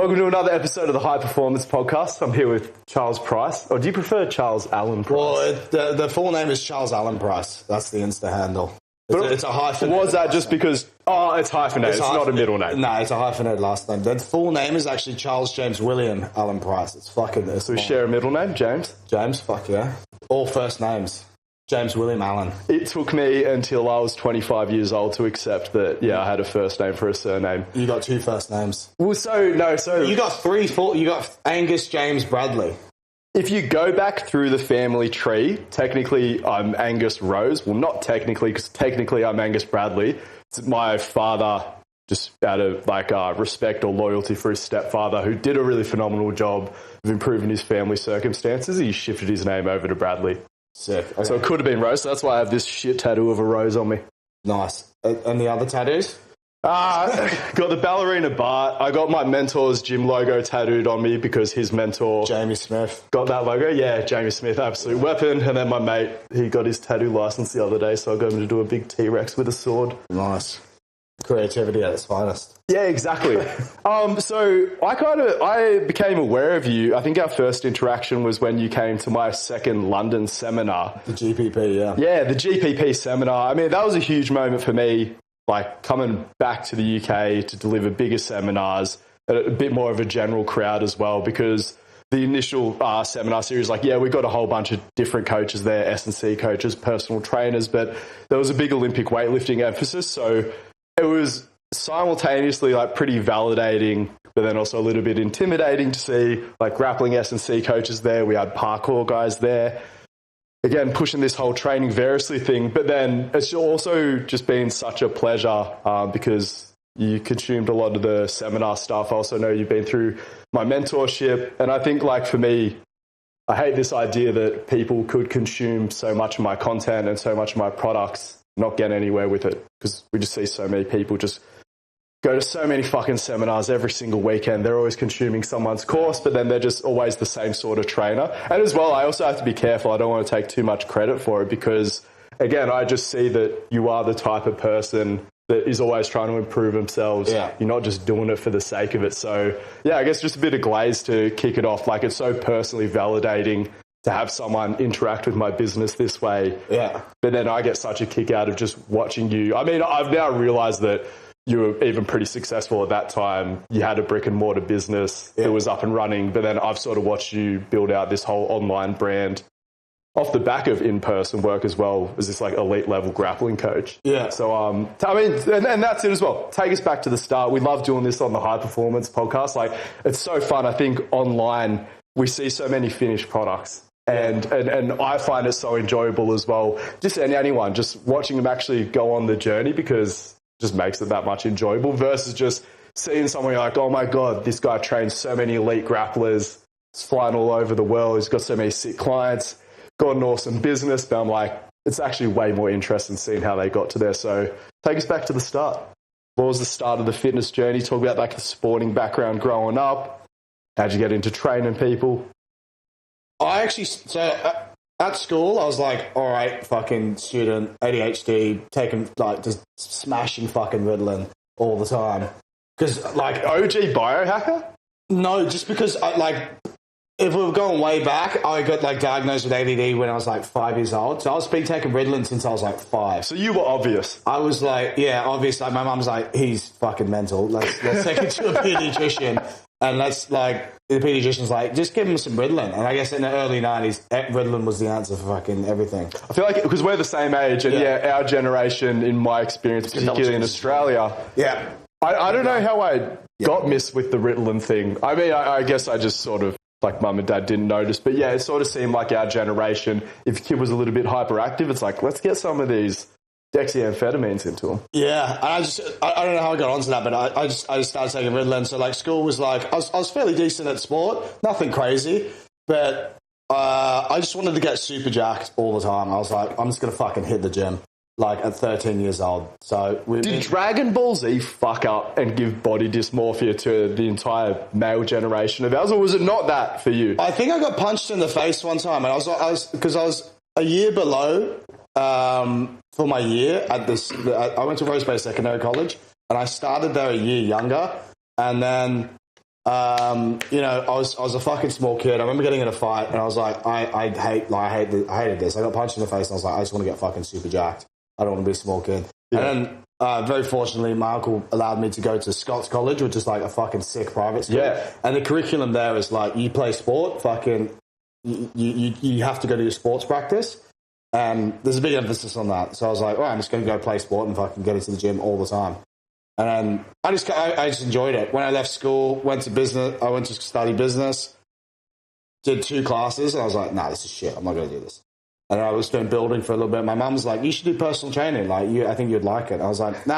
Welcome to another episode of the High Performance Podcast. I'm here with Charles Price. Or do you prefer Charles Allan Price? Well, the full name is Charles Allan Price. That's the Insta handle. It's a hyphen. Was that just because... Oh, it's hyphenated. It's not a middle name. No, it's a hyphenated last name. The full name is actually Charles James William Allan Price. It's fucking... So we share a middle name, James? James, fuck yeah. All first names. James William Allan. It took me until I was 25 years old to accept that, I had a first name for a surname. You got two first names. Well, You got you got Angus, James, Bradley. If you go back through the family tree, technically I'm Angus Rose. Well, not technically, because technically I'm Angus Bradley. It's my father, just out of respect or loyalty for his stepfather, who did a really phenomenal job of improving his family circumstances. He shifted his name over to Bradley. Sick. Okay. So it could have been Rose. So that's why I have this shit tattoo of a rose on me. Nice. And the other tattoos? Got the ballerina Bart. I got my mentor's gym logo tattooed on me because his mentor... Jamie Smith. Got that logo? Yeah, Jamie Smith, absolute weapon. And then my mate, he got his tattoo license the other day, so I got him to do a big T-Rex with a sword. Nice. Creativity at its finest. Yeah, exactly. So I became aware of you. I think our first interaction was when you came to my second London seminar. The GPP, yeah. Yeah, the GPP seminar. I mean, that was a huge moment for me, coming back to the UK to deliver bigger seminars, a bit more of a general crowd as well, because the initial seminar series, we got a whole bunch of different coaches there, S&C coaches, personal trainers, but there was a big Olympic weightlifting emphasis. So it was simultaneously pretty validating, but then also a little bit intimidating to see grappling S&C coaches there. We had parkour guys there. Again, pushing this whole training variously thing, but then it's also just been such a pleasure because you consumed a lot of the seminar stuff. I also know you've been through my mentorship, and I think for me, I hate this idea that people could consume so much of my content and so much of my products, not get anywhere with it, because we just see so many people just go to so many fucking seminars every single weekend. They're always consuming someone's course, but then they're just always the same sort of trainer. And as well, I also have to be careful. I don't want to take too much credit for it because, again, I just see that you are the type of person that is always trying to improve themselves. Yeah. You're not just doing it for the sake of it. So, I guess just a bit of glaze to kick it off. It's so personally validating to have someone interact with my business this way. Yeah. But then I get such a kick out of just watching you. I mean, I've now realized that you were even pretty successful at that time. You had a brick and mortar business that was up and running, but then I've sort of watched you build out this whole online brand off the back of in-person work as well as this elite level grappling coach. Yeah. So, I mean, and that's it as well. Take us back to the start. We love doing this on the High Performance Podcast. It's so fun. I think online we see so many finished products. And I find it so enjoyable as well. Just anyone, just watching them actually go on the journey because it just makes it that much enjoyable versus just seeing someone you're like, oh my God, this guy trains so many elite grapplers. He's flying all over the world. He's got so many sick clients, got an awesome business. But I'm like, it's actually way more interesting seeing how they got to there. So take us back to the start. What was the start of the fitness journey? Talk about the sporting background growing up. How'd you get into training people? I actually, at school, I was all right, fucking student, ADHD, taking, just smashing fucking Ritalin all the time. Because, OG biohacker? No, just because, if we were going way back, I got, diagnosed with ADD when I was, 5 years old. So I was been taking Ritalin since I was, 5. So you were obvious. I was obvious. My mum's he's fucking mental. Let's take him to a pediatrician. And the pediatrician's just give him some Ritalin. And I guess in the early 90s, Ritalin was the answer for fucking everything. I feel because we're the same age, and our generation, in my experience, particularly in Australia, I don't know how I got missed with the Ritalin thing. I mean, I guess I just sort of, mum and dad didn't notice. But it sort of seemed like our generation, if a kid was a little bit hyperactive, it's let's get some of these dexamphetamines into them. Yeah, and I don't know how I got onto that, but I just started taking Ritalin. So school was I was fairly decent at sport, nothing crazy, but I just wanted to get super jacked all the time. I was I'm just gonna fucking hit the gym. At 13 years old. So did Dragon Ball Z fuck up and give body dysmorphia to the entire male generation of ours, or was it not that for you? I think I got punched in the face one time, and I was a year below for my year at this. I went to Rose Bay Secondary College, and I started there a year younger, and then You know, I was a fucking small kid. I remember getting in a fight, and I was like, I hated this. I got punched in the face, and I was like, I just want to get fucking super jacked. I don't want to be a small kid. Yeah. And then, very fortunately, my uncle allowed me to go to Scots College, which is like a fucking sick private school. Yeah. And the curriculum there is like, you play sport, fucking, you have to go to your sports practice. And there's a big emphasis on that. So I was like, all right, I'm just going to go play sport and fucking get into the gym all the time. And I just enjoyed it. When I left school, went to study business, did 2 classes, and I was like, nah, this is shit. I'm not going to do this. And I was doing building for a little bit. My mum was like, you should do personal training. Like, I think you'd like it. And I was like, nah.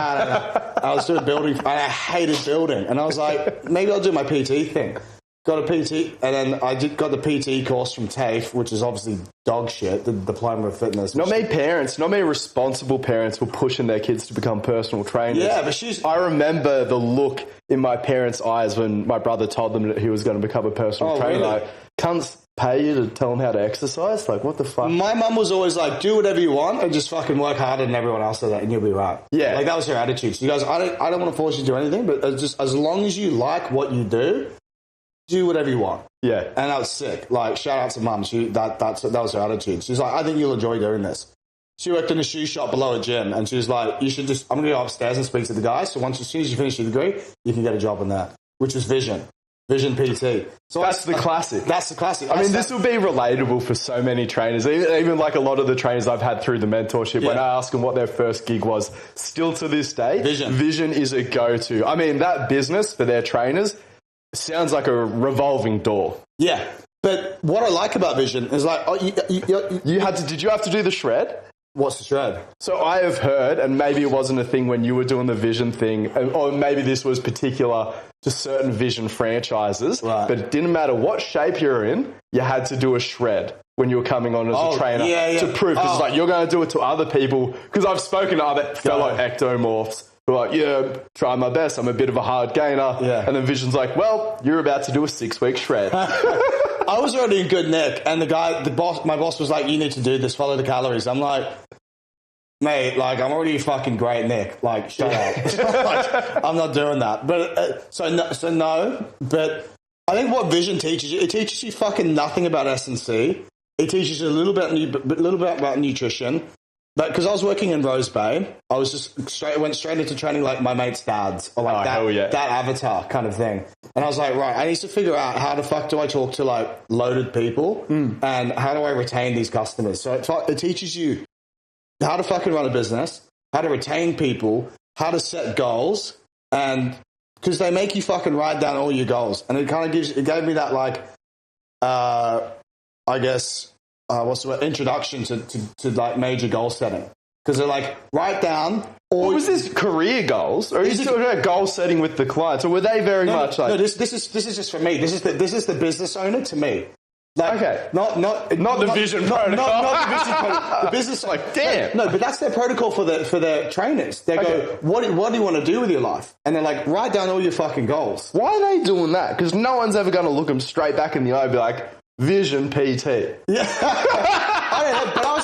I was doing building, and I hated building. And I was like, maybe I'll do my PT thing. Got a PT, and then I got the PT course from TAFE, which is obviously dog shit, the Diploma of Fitness. Not many responsible parents were pushing their kids to become personal trainers. Yeah, but I remember the look in my parents' eyes when my brother told them that he was going to become a personal trainer. Really? Like, cunts pay you to tell them how to exercise? Like, what the fuck? My mum was always like, do whatever you want and just fucking work harder than everyone else does that and you'll be right. Yeah. Like, that was her attitude. She goes, I don't want to force you to do anything, but just as long as you like what you do whatever you want. Yeah. And that was sick. Like, shout out to mum. That was her attitude. She's like, I think you'll enjoy doing this. She worked in a shoe shop below a gym, and she was like, I'm going to go upstairs and speak to the guy, so as soon as you finish your degree, you can get a job in there, which was Vision PT. So that's the classic. That's the classic. I mean, this will be relatable for so many trainers, even like a lot of the trainers I've had through the mentorship. When I ask them what their first gig was, still to this day, Vision is a go-to. I mean, that business for their trainers sounds like a revolving door. Yeah. But what I like about Vision is like, did you have to do the shred? What's the shred? So I have heard, and maybe it wasn't a thing when you were doing the Vision thing, or maybe this was particular to certain Vision franchises, right, but it didn't matter what shape you're in, you had to do a shred when you were coming on as a trainer to prove, because it's like, you're going to do it to other people, because I've spoken to other fellow ectomorphs who are like, try my best, I'm a bit of a hard gainer, and then Vision's like, well, you're about to do a 6-week shred. I was already in good nick, and my boss was like, you need to do this, follow the calories. I'm like, mate, like, I'm already fucking great nick. Like, shut up. Like, I'm not doing that. But, so no, but I think what Vision teaches you, it teaches you fucking nothing about S&C. It teaches you a little bit about nutrition. But because I was working in Rose Bay, I was just went straight into training like my mate's dads, or like that avatar kind of thing. And I was like, right, I need to figure out how the fuck do I talk to like loaded people, and how do I retain these customers? So it teaches you how to fucking run a business, how to retain people, how to set goals, and because they make you fucking write down all your goals, and it kind of gave me that like, I guess. What's the word? Introduction to like major goal setting, because they're like, write down. Or was this career goals, or is it talking about goal setting with the clients, or were they very much like? No, this is just for me. This is the business owner to me. Like, not the Vision protocol. Not the Vision protocol. The business, like, damn. No, but that's their protocol for their trainers. They go, what do you want to do with your life? And they're like, write down all your fucking goals. Why are they doing that? Because no one's ever going to look them straight back in the eye and be like, Vision PT. Yeah. I don't know, but I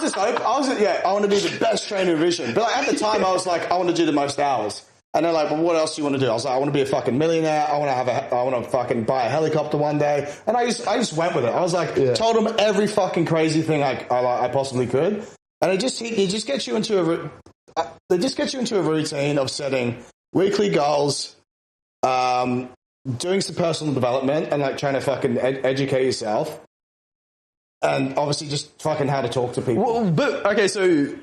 want to be the best trainer in Vision. But like, at the time, I was like, I want to do the most hours. And they're like, well, what else do you want to do? I was like, I want to be a fucking millionaire. I want to fucking buy a helicopter one day. And I just went with it. I was like, told them every fucking crazy thing I possibly could. And it just gets you into a routine of setting weekly goals, doing some personal development, and like trying to fucking educate yourself. And obviously just fucking how to talk to people. Well, but, okay, so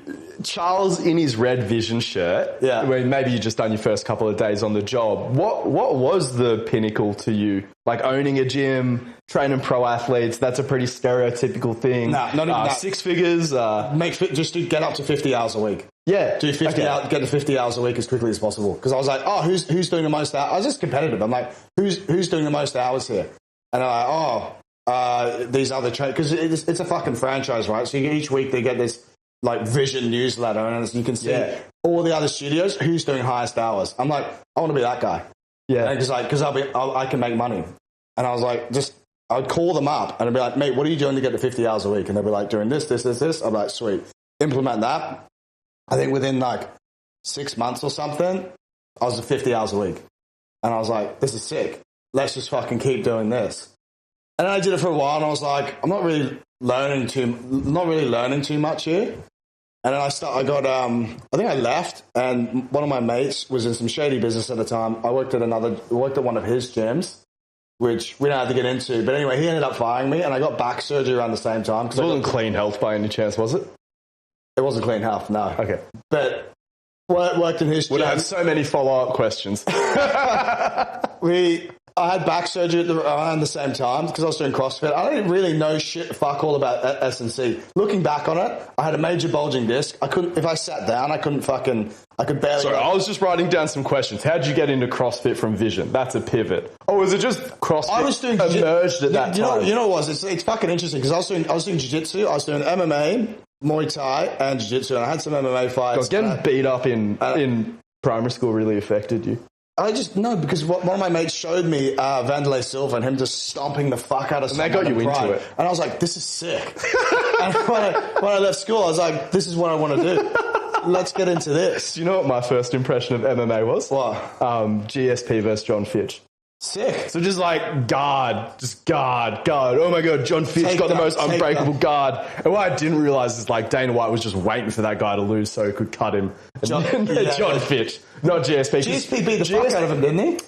Charles in his red Vision shirt, where maybe you just done your first couple of days on the job, what was the pinnacle to you? Like owning a gym, training pro athletes, that's a pretty stereotypical thing. Not even that. 6 figures. Get up to 50 hours a week. Yeah. Do 50 hours, get to 50 hours a week as quickly as possible. Because I was like, who's doing the most hours? I was just competitive. I'm like, who's doing the most hours here? And they're like, these other trainers, because it's a fucking franchise, right? So each week they get this like Vision newsletter, and as you can see all the other studios, who's doing highest hours. I'm like, I want to be that guy. Yeah. Because I can make money. And I was like, I'd call them up and I'd be like, mate, what are you doing to get to 50 hours a week? And they'd be like, doing this. I'm like, sweet. Implement that. I think within like 6 months or something, I was at 50 hours a week. And I was like, this is sick. let's just fucking keep doing this. And then I did it for a while, and I was like, I'm not really learning too much here. And then I think I left, and one of my mates was in some shady business at the time. I worked at one of his gyms, which we don't have to get into. But anyway, he ended up firing me, and I got back surgery around the same time. It wasn't Clean Health by any chance, was it? It wasn't Clean Health, no. Okay. But worked in his gym. Would have had so many follow-up questions. I had back surgery around the same time because I was doing CrossFit. I didn't really know fuck all about S&C. Looking back on it, I had a major bulging disc. If I sat down, I could barely... Sorry, I was just writing down some questions. How did you get into CrossFit from Vision? That's a pivot. Or was it just CrossFit I was doing emerged at that time? You know what it was? It's fucking interesting because I was doing Jiu-jitsu, I was doing MMA, Muay Thai, and Jiu-jitsu, and I had some MMA fights. Getting beat up in primary school really affected you? Because one of my mates showed me Vanderlei Silva and him just stomping the fuck out of someone. And that got you into it. And I was like, this is sick. And when I left school, I was like, this is what I want to do. Let's get into this. Do you know what my first impression of MMA was? What? GSP versus John Fitch. Sick. So just like guard. Oh my God, John Fitch got the most unbreakable guard. And what I didn't realize is like Dana White was just waiting for that guy to lose so he could cut him. John Fitch, not GSP. GSP beat the fuck out of him, didn't he?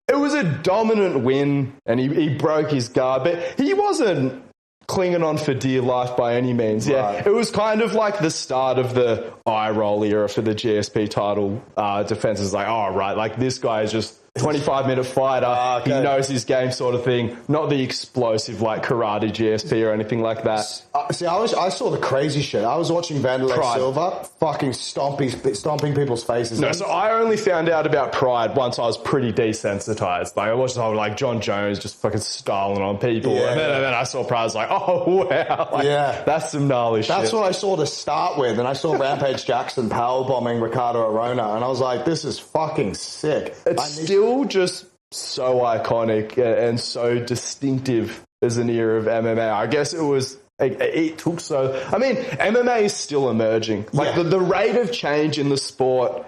It was a dominant win and he broke his guard, but he wasn't clinging on for dear life by any means. Yeah, right. It was kind of like the start of the eye roll era for the GSP title defense. It's like, oh, right, like this guy is just 25-minute fighter. Okay. He knows his game sort of thing. Not the explosive like karate GSP or anything like that. I saw the crazy shit. I was watching Vanderlei Silva fucking stomping people's faces. No, so I only found out about Pride once I was pretty desensitized. Like I watched the whole like John Jones just fucking styling on people. Yeah, and then I saw Pride. I was like, oh wow. Like, that's some gnarly shit. That's what I saw to start with. And I saw Rampage Jackson powerbombing Ricardo Arona. And I was like, this is fucking sick. It's still just so iconic and so distinctive as an era of MMA. I guess it took so... I mean, MMA is still emerging. Like, the rate of change in the sport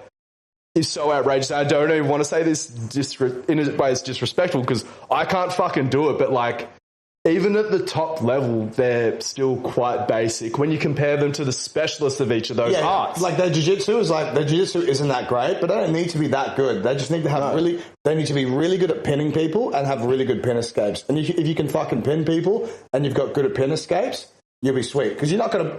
is so outrageous. I don't even want to say this in a way it's disrespectful because I can't fucking do it, but, like, even at the top level, they're still quite basic when you compare them to the specialists of each of those arts. Like their jiu-jitsu isn't that great, but they don't need to be that good. They just need to have they need to be really good at pinning people and have really good pin escapes. And if you can fucking pin people and you've got good at pin escapes, you'll be sweet. Because you're not going to,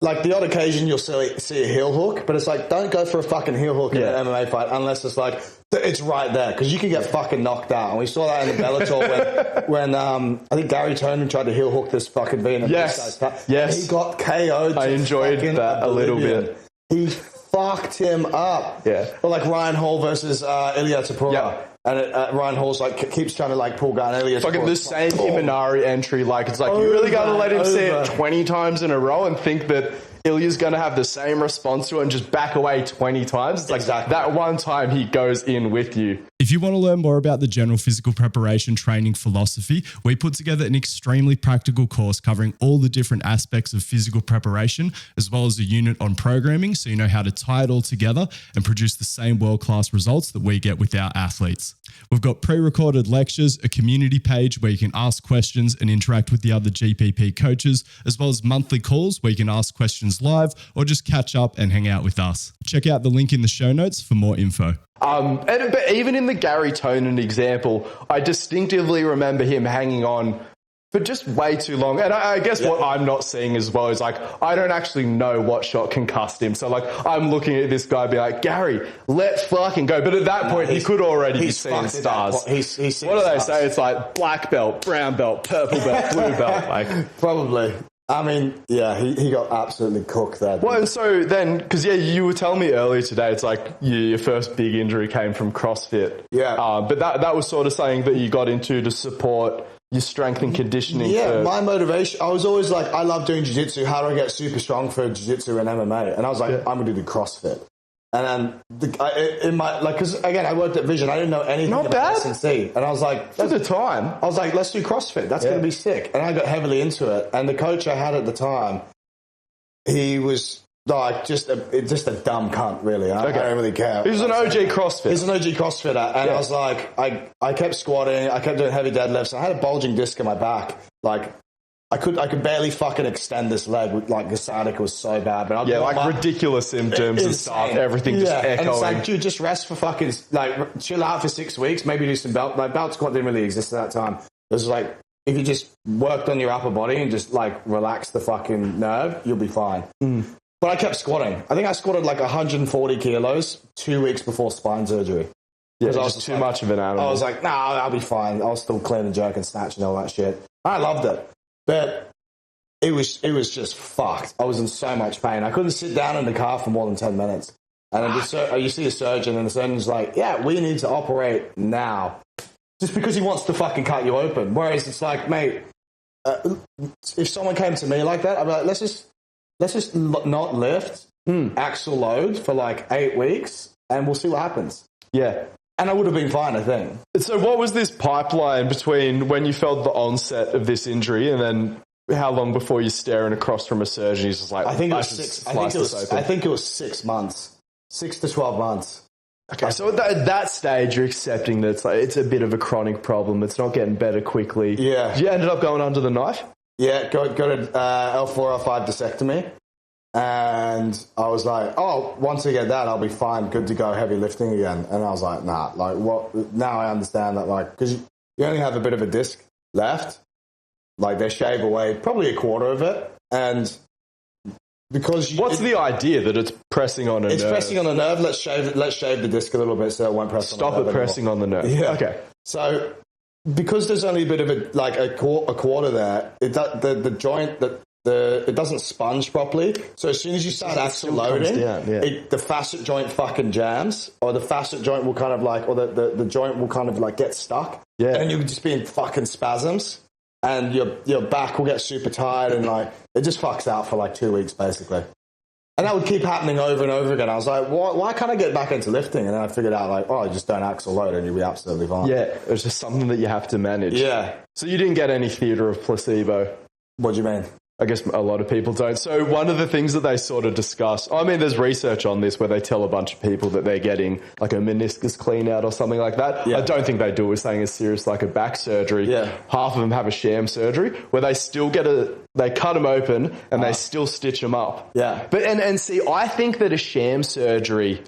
like the odd occasion you'll see a heel hook, but it's like, don't go for a fucking heel hook in an MMA fight unless it's like, it's right there, because you can get fucking knocked out. And we saw that in the Bellator when I think Gary Tonin tried to heel hook this fucking Vietnamese guy. Yes. He got KO'd. I enjoyed that a little bit. He fucked him up. Yeah. Or like Ryan Hall versus Ilya Tapura. Yeah. And Ryan Hall's like keeps trying to like pull gun Ilya. Fucking the same Imanari entry. Like it's like you really got to let him see it 20 times in a row and think that Ilya's going to have the same response to it and just back away 20 times. It's like that one time he goes in with you. If you want to learn more about the general physical preparation training philosophy, we put together an extremely practical course covering all the different aspects of physical preparation, as well as a unit on programming, so you know how to tie it all together and produce the same world-class results that we get with our athletes. We've got pre-recorded lectures, a community page where you can ask questions and interact with the other GPP coaches, as well as monthly calls where you can ask questions live or just catch up and hang out with us. Check out the link in the show notes for more info. But even in the Gary Tonin example, I distinctively remember him hanging on for just way too long. And I guess what I'm not seeing as well is like, I don't actually know what shot concussed him. So like, I'm looking at this guy be like, Gary, let fucking go. But at that point, he could already be seeing stars. He's what do they say? It's like black belt, brown belt, purple belt, blue belt. Like probably. I mean, yeah, he got absolutely cooked there. Well, and so then, because you were telling me earlier today, it's like your first big injury came from CrossFit. Yeah. But that was sort of something that you got into to support your strength and conditioning. Yeah, my motivation, I was always like, I love doing jiu-jitsu. How do I get super strong for jiu-jitsu and MMA? And I was like, I'm going to do CrossFit. And then because again, I worked at Vision. I didn't know anything about S&C. And I was like, at the time, I was like, let's do CrossFit. That's going to be sick. And I got heavily into it. And the coach I had at the time, he was like just a dumb cunt, really. I don't really care. He was an OG CrossFit. He's an OG CrossFitter, and I was like, I kept squatting, I kept doing heavy deadlifts, and I had a bulging disc in my back. Like, I could barely fucking extend this leg. Like, the sciatica was so bad. But ridiculous symptoms and stuff. Everything just echoing. And it's like, dude, just rest for fucking, like, chill out for 6 weeks. Maybe do some belt squat didn't really exist at that time. It was like, if you just worked on your upper body and just like relax the fucking nerve, you'll be fine. But I kept squatting. I think I squatted like 140 kilos 2 weeks before spine surgery. Yeah, I was just too much of an animal. I was like, nah, I'll be fine. I was still clean and jerk and snatch and all that shit. I loved it. But it was just fucked. I was in so much pain. I couldn't sit down in the car for more than 10 minutes. And then you see a surgeon, and the surgeon's like, yeah, we need to operate now. Just because he wants to fucking cut you open. Whereas it's like, mate, if someone came to me like that, I'd be like, let's just not lift axle load for like 8 weeks, and we'll see what happens. Yeah. And I would have been fine, I think. So what was this pipeline between when you felt the onset of this injury and then how long before you're staring across from a surgeon? He's just like, I think it was 6 months. 6 to 12 months. Okay, so at that stage, you're accepting that it's a bit of a chronic problem. It's not getting better quickly. Yeah. You ended up going under the knife? Yeah, got a L4, L5 disectomy. And I was like, oh, once I get that, I'll be fine, good to go, heavy lifting again. And I was like, nah, like what? Now I understand that, like, because you only have a bit of a disc left. Like, they shave away probably a quarter of it. And because what's the idea that it's pressing on a nerve? It's pressing on a nerve. Let's shave the disc a little bit so it won't press on the nerve. Stop it pressing on the nerve. Yeah. Okay. So because there's only a bit of a quarter there, the joint that it doesn't sponge properly. So as soon as you start axle loading, the facet joint fucking jams, or the facet joint will kind of like, or the joint will kind of like get stuck. Yeah. And you'll just be in fucking spasms. And your back will get super tired, and like it just fucks out for like 2 weeks basically. And that would keep happening over and over again. I was like, why can't I get back into lifting? And then I figured out like, I just don't axle load and you'll be absolutely fine. Yeah, it's just something that you have to manage. Yeah. So you didn't get any theatre of placebo? What do you mean? I guess a lot of people don't. So one of the things that they sort of discuss, I mean, there's research on this where they tell a bunch of people that they're getting like a meniscus clean out or something like that. Yeah. I don't think they do something as serious like a back surgery. Yeah. Half of them have a sham surgery where they still they cut them open and they still stitch them up. Yeah. But, and see, I think that a sham surgery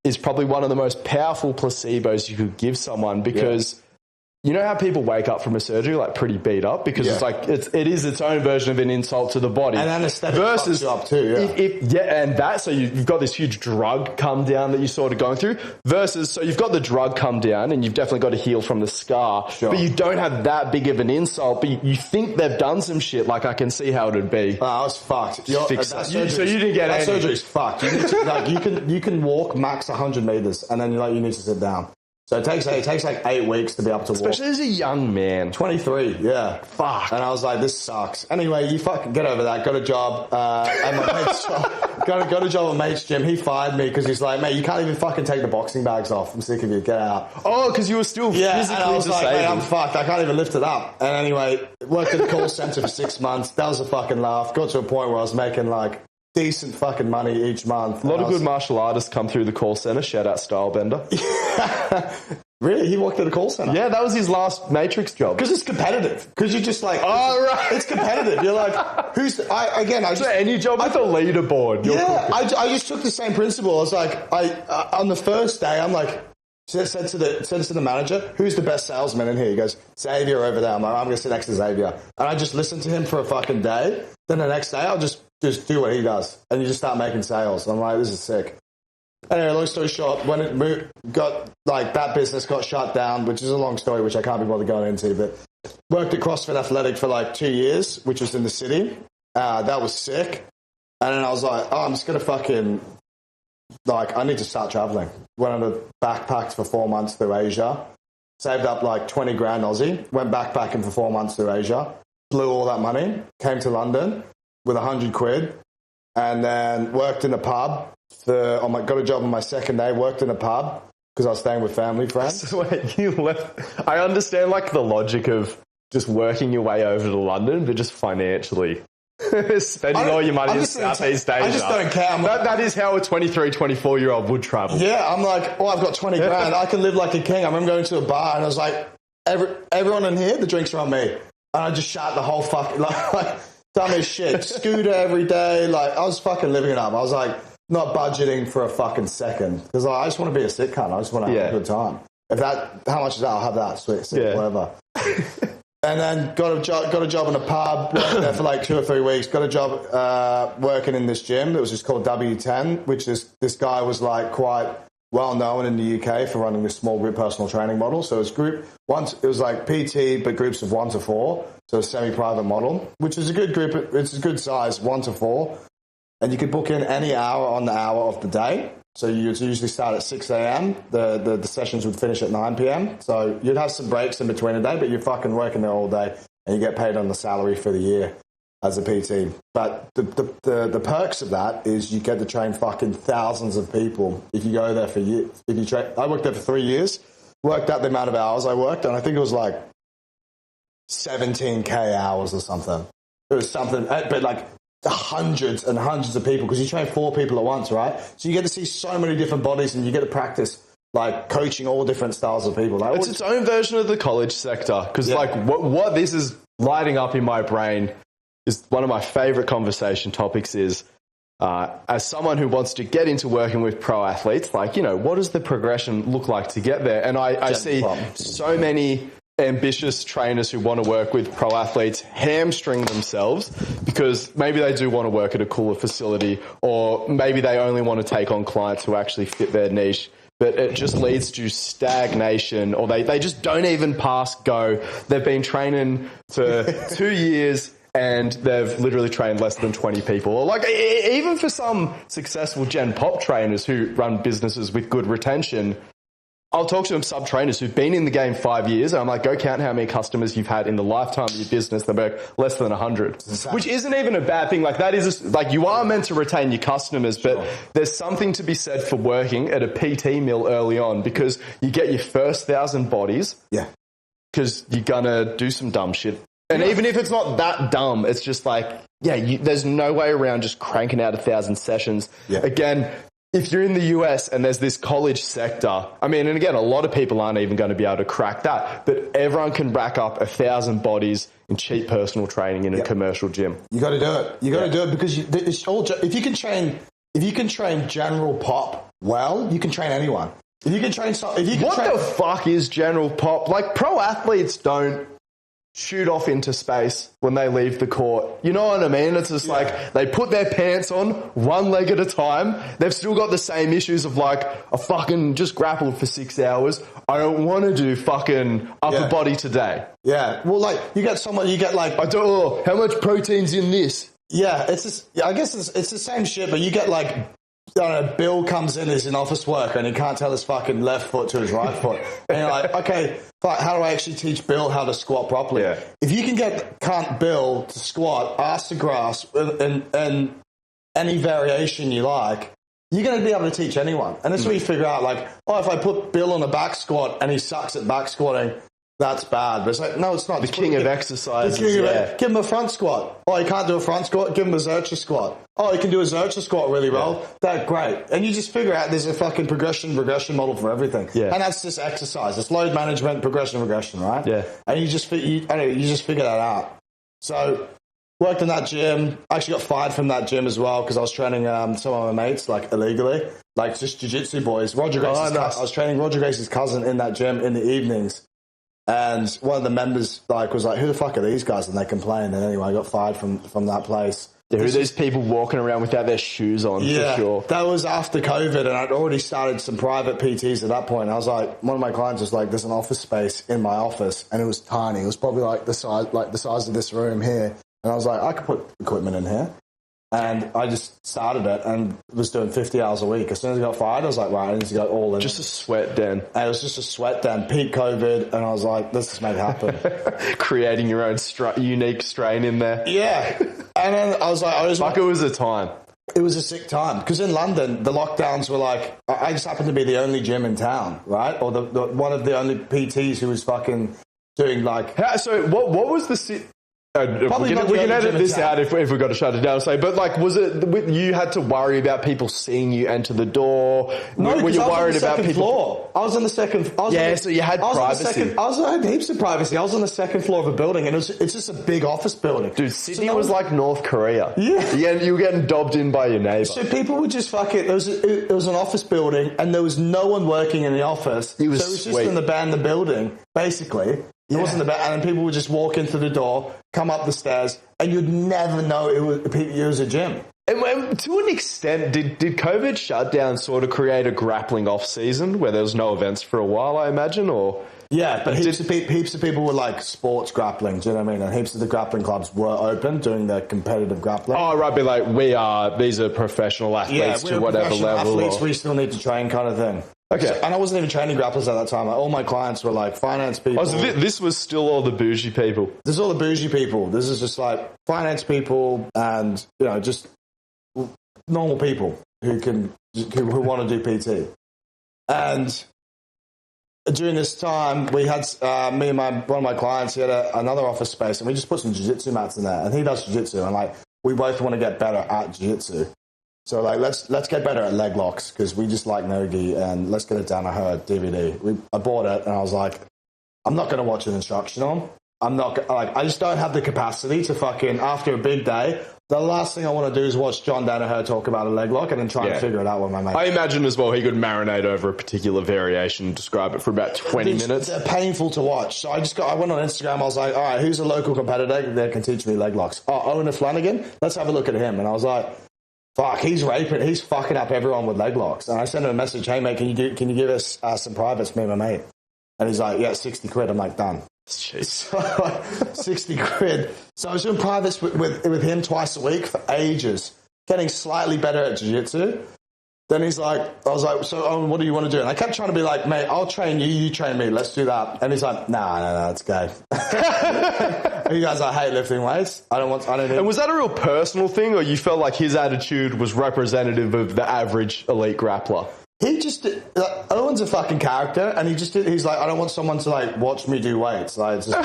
is probably one of the most powerful placebos you could give someone because you know how people wake up from a surgery like pretty beat up because it's like it is its own version of an insult to the body. And anesthetic fucks you up too. And that so you've got this huge drug come down that you're sort of going through. Versus so you've got the drug come down and you've definitely got to heal from the scar, but you don't have that big of an insult. But you think they've done some shit. Like I can see how it'd be. I was fucked. So you didn't get that any. Surgery's fucked. You need to, like you can walk max 100 meters and then you need to sit down. So it takes like 8 weeks to be able to walk. Especially as a young man. 23, yeah. Fuck. And I was like, this sucks. Anyway, you fucking get over that. Got a job at my mate's job. Got a job at mate's gym. He fired me because he's like, mate, you can't even fucking take the boxing bags off. I'm sick of you. Get out. Oh, because you were still physically and I was disabled. like, mate, I'm fucked. I can't even lift it up. And anyway, worked at a call center for 6 months. That was a fucking laugh. Got to a point where I was making like decent fucking money each month. A lot of good martial artists come through the call center. Shout out Stylebender. Really? He worked at a call center? Yeah, that was his last Matrix job. Because it's competitive. Because you're just like, oh, right. It's competitive. You're like, any job with a leaderboard. I just took the same principle. I was like, on the first day, I'm like, said to the manager, who's the best salesman in here? He goes, Xavier over there. I'm like, I'm going to sit next to Xavier. And I just listened to him for a fucking day. Then the next day, I'll just do what he does. And you just start making sales. I'm like, this is sick. Anyway, long story short, when it got, like, that business got shut down, which is a long story, which I can't be bothered going into, but worked at CrossFit Athletic for, like, 2 years, which was in the city. That was sick. And then I was like, I'm just going to fucking, like, I need to start traveling. Went on a backpack for 4 months through Asia. Saved up, like, 20 grand Aussie. Went backpacking for 4 months through Asia. Blew all that money. Came to London with 100 quid. And then worked in a pub. Got a job on my second day, worked in a pub because I was staying with family friends. So wait, you left. I understand like the logic of just working your way over to London, but just financially. Spending all your money in Southeast Asia. I just don't care. That is how a 23, 24-year-old would travel. Yeah, I'm like, oh, I've got 20 grand. I can live like a king. I remember going to a bar and I was like, everyone in here, the drinks are on me. And I just shot the whole fucking, like dumb as shit. Scooter every day. Like, I was fucking living it up. I was like, not budgeting for a fucking second. Because I just want to be a sick cunt. I just want to have a good time. How much is that? I'll have that. Sweet, whatever. And then got a job in a pub, worked there for like 2 or 3 weeks. Got a job working in this gym that was just called W10, which is this guy was like quite well known in the UK for running this small group personal training model. So it was like PT, but groups of 1 to 4. So a semi-private model, which is a good group. It's a good size, 1 to 4, and you could book in any hour on the hour of the day. So you'd usually start at 6 a.m. The sessions would finish at 9 p.m. So you'd have some breaks in between a day, but you're fucking working there all day and you get paid on the salary for the year as a PT. But the perks of that is you get to train fucking thousands of people if you go there for years. I worked there for 3 years, worked out the amount of hours I worked, and I think it was like 17K hours or something. It was something, but like hundreds and hundreds of people, because you train 4 people at once, right? So you get to see so many different bodies and you get to practice like coaching all different styles of people. Like, it's its own version of the college sector, because like what this is lighting up in my brain is one of my favorite conversation topics is as someone who wants to get into working with pro athletes, like, you know, what does the progression look like to get there? And I see so many ambitious trainers who want to work with pro athletes hamstring themselves because maybe they do want to work at a cooler facility, or maybe they only want to take on clients who actually fit their niche, but it just leads to stagnation, or they just don't even pass go. They've been training for 2 years and they've literally trained less than 20 people. Or like, even for some successful Gen Pop trainers who run businesses with good retention, I'll talk to them sub-trainers who've been in the game 5 years, and I'm like, go count how many customers you've had in the lifetime of your business. They're like less than 100, which isn't even a bad thing. Like, that is like, you are meant to retain your customers, but there's something to be said for working at a PT mill early on, because you get your first 1,000 bodies. Yeah. Because you're gonna do some dumb shit. And even if it's not that dumb, it's just like, there's no way around just cranking out 1,000 sessions. Yeah. Again, if you're in the US and there's this college sector, I mean, and again, a lot of people aren't even going to be able to crack that, but everyone can rack up 1,000 bodies in cheap personal training in a commercial gym. You got to do it. You got to do it, because it's all, if you can train general pop well, you can train anyone. If you can train, what the fuck is general pop? Like, pro athletes don't shoot off into space when they leave the court. You know what I mean? It's just like they put their pants on one leg at a time. They've still got the same issues of like, I fucking just grappled for 6 hours. I don't want to do fucking upper body today. Yeah. Well, like you get like, I don't, how much protein's in this? Yeah. It's just, I guess it's the same shit, but you get like, I don't know, Bill comes in as an office worker and he can't tell his fucking left foot to his right foot. And you're like, okay, how do I actually teach Bill how to squat properly? Yeah. If you can get Bill to squat ass to grass and any variation you like, you're going to be able to teach anyone. And that's where you figure out, like, oh, if I put Bill on a back squat and he sucks at back squatting, that's bad. But it's like, no, it's not. The king of exercises. Give him a front squat. Oh, he can't do a front squat? Give him a Zercher squat. Oh, he can do a Zercher squat really well. That's great. And you just figure out there's a fucking progression model for everything. Yeah. And that's just exercise. It's load management, regression, right? Yeah. And you just figure that out. So worked in that gym. I actually got fired from that gym as well because I was training some of my mates, like, illegally. Like, just jiu-jitsu boys. I was training Roger Grace's cousin in that gym in the evenings. And one of the members was like, who the fuck are these guys? And they complained. And anyway, I got fired from that place. Who are these people walking around without their shoes on, for sure? That was after COVID, and I'd already started some private PTs at that point. I was like, one of my clients was like, there's an office space in my office, and it was tiny. It was probably like the size of this room here. And I was like, I could put equipment in here. And I just started it and was doing 50 hours a week. As soon as I got fired, I was like, right, I need to go all in. Just a sweat den. And it was just a sweat den, peak COVID, and I was like, let's just make it happen. Creating your own unique strain in there. Yeah. And then I was like, it was a time. It was a sick time. Because in London, the lockdowns were like, I just happened to be the only gym in town, right? Or the one of the only PTs who was fucking doing like... So what was the... We can edit this out if we've got to shut it down. But like, was it you had to worry about people seeing you enter the door? No, were you worried about people? Floor. I was on the second. So you had privacy. I had heaps of privacy. I was on the second floor of a building, and it's just a big office building. Dude, Sydney was like North Korea. Yeah, you were getting dobbed in by your neighbour. So people would just fucking. It was an office building, and there was no one working in the office. It was just in the building, basically. It wasn't the and then people would just walk into the door, come up the stairs, and you'd never know it was a gym. And to an extent, did COVID shutdown sort of create a grappling off season where there was no events for a while, I imagine, or? Yeah, but heaps of people were like sports grappling, do you know what I mean? And heaps of the grappling clubs were open doing their competitive grappling. Oh, right, be like, these are professional athletes to whatever level. Athletes, we still need to train kind of thing. Okay. So, and I wasn't even training grapplers at that time. Like, all my clients were like finance people. Oh, so this was still all the bougie people. This is all the bougie people. This is just like finance people and, just normal people who want to do PT. And during this time, we had me and one of my clients. He had another office space, and we just put some jiu-jitsu mats in there. And he does jiu-jitsu, and like we both want to get better at jiu-jitsu. So like let's get better at leg locks because we just like nogi, and let's get it down to her DVD. I bought it, and I was like, I'm not going to watch an instructional. I'm not I just don't have the capacity to fucking after a big day. The last thing I want to do is watch John Danaher talk about a leg lock and then try and figure it out with my mate. I imagine as well he could marinate over a particular variation and describe it for about 20 minutes. They're painful to watch. So I went on Instagram. I was like, all right, who's a local competitor that can teach me leg locks? Oh, Owen Flanagan. Let's have a look at him. And I was like, fuck, he's fucking up everyone with leg locks. And I sent him a message, hey mate, can you give us some privates, me and my mate? And he's like, yeah, 60 quid. I'm like, done. Jeez. So, 60 quid. So I was doing privates with him twice a week for ages, getting slightly better at jiu-jitsu. Then I was like, so Owen, what do you want to do? And I kept trying to be like, mate, I'll train you, you train me, let's do that. And he's like, nah, it's gay. You guys, I hate lifting weights. I don't need. And was that a real personal thing, or you felt like his attitude was representative of the average elite grappler? He just, Owen's a fucking character, and he's like, I don't want someone to like watch me do weights. Like, it's just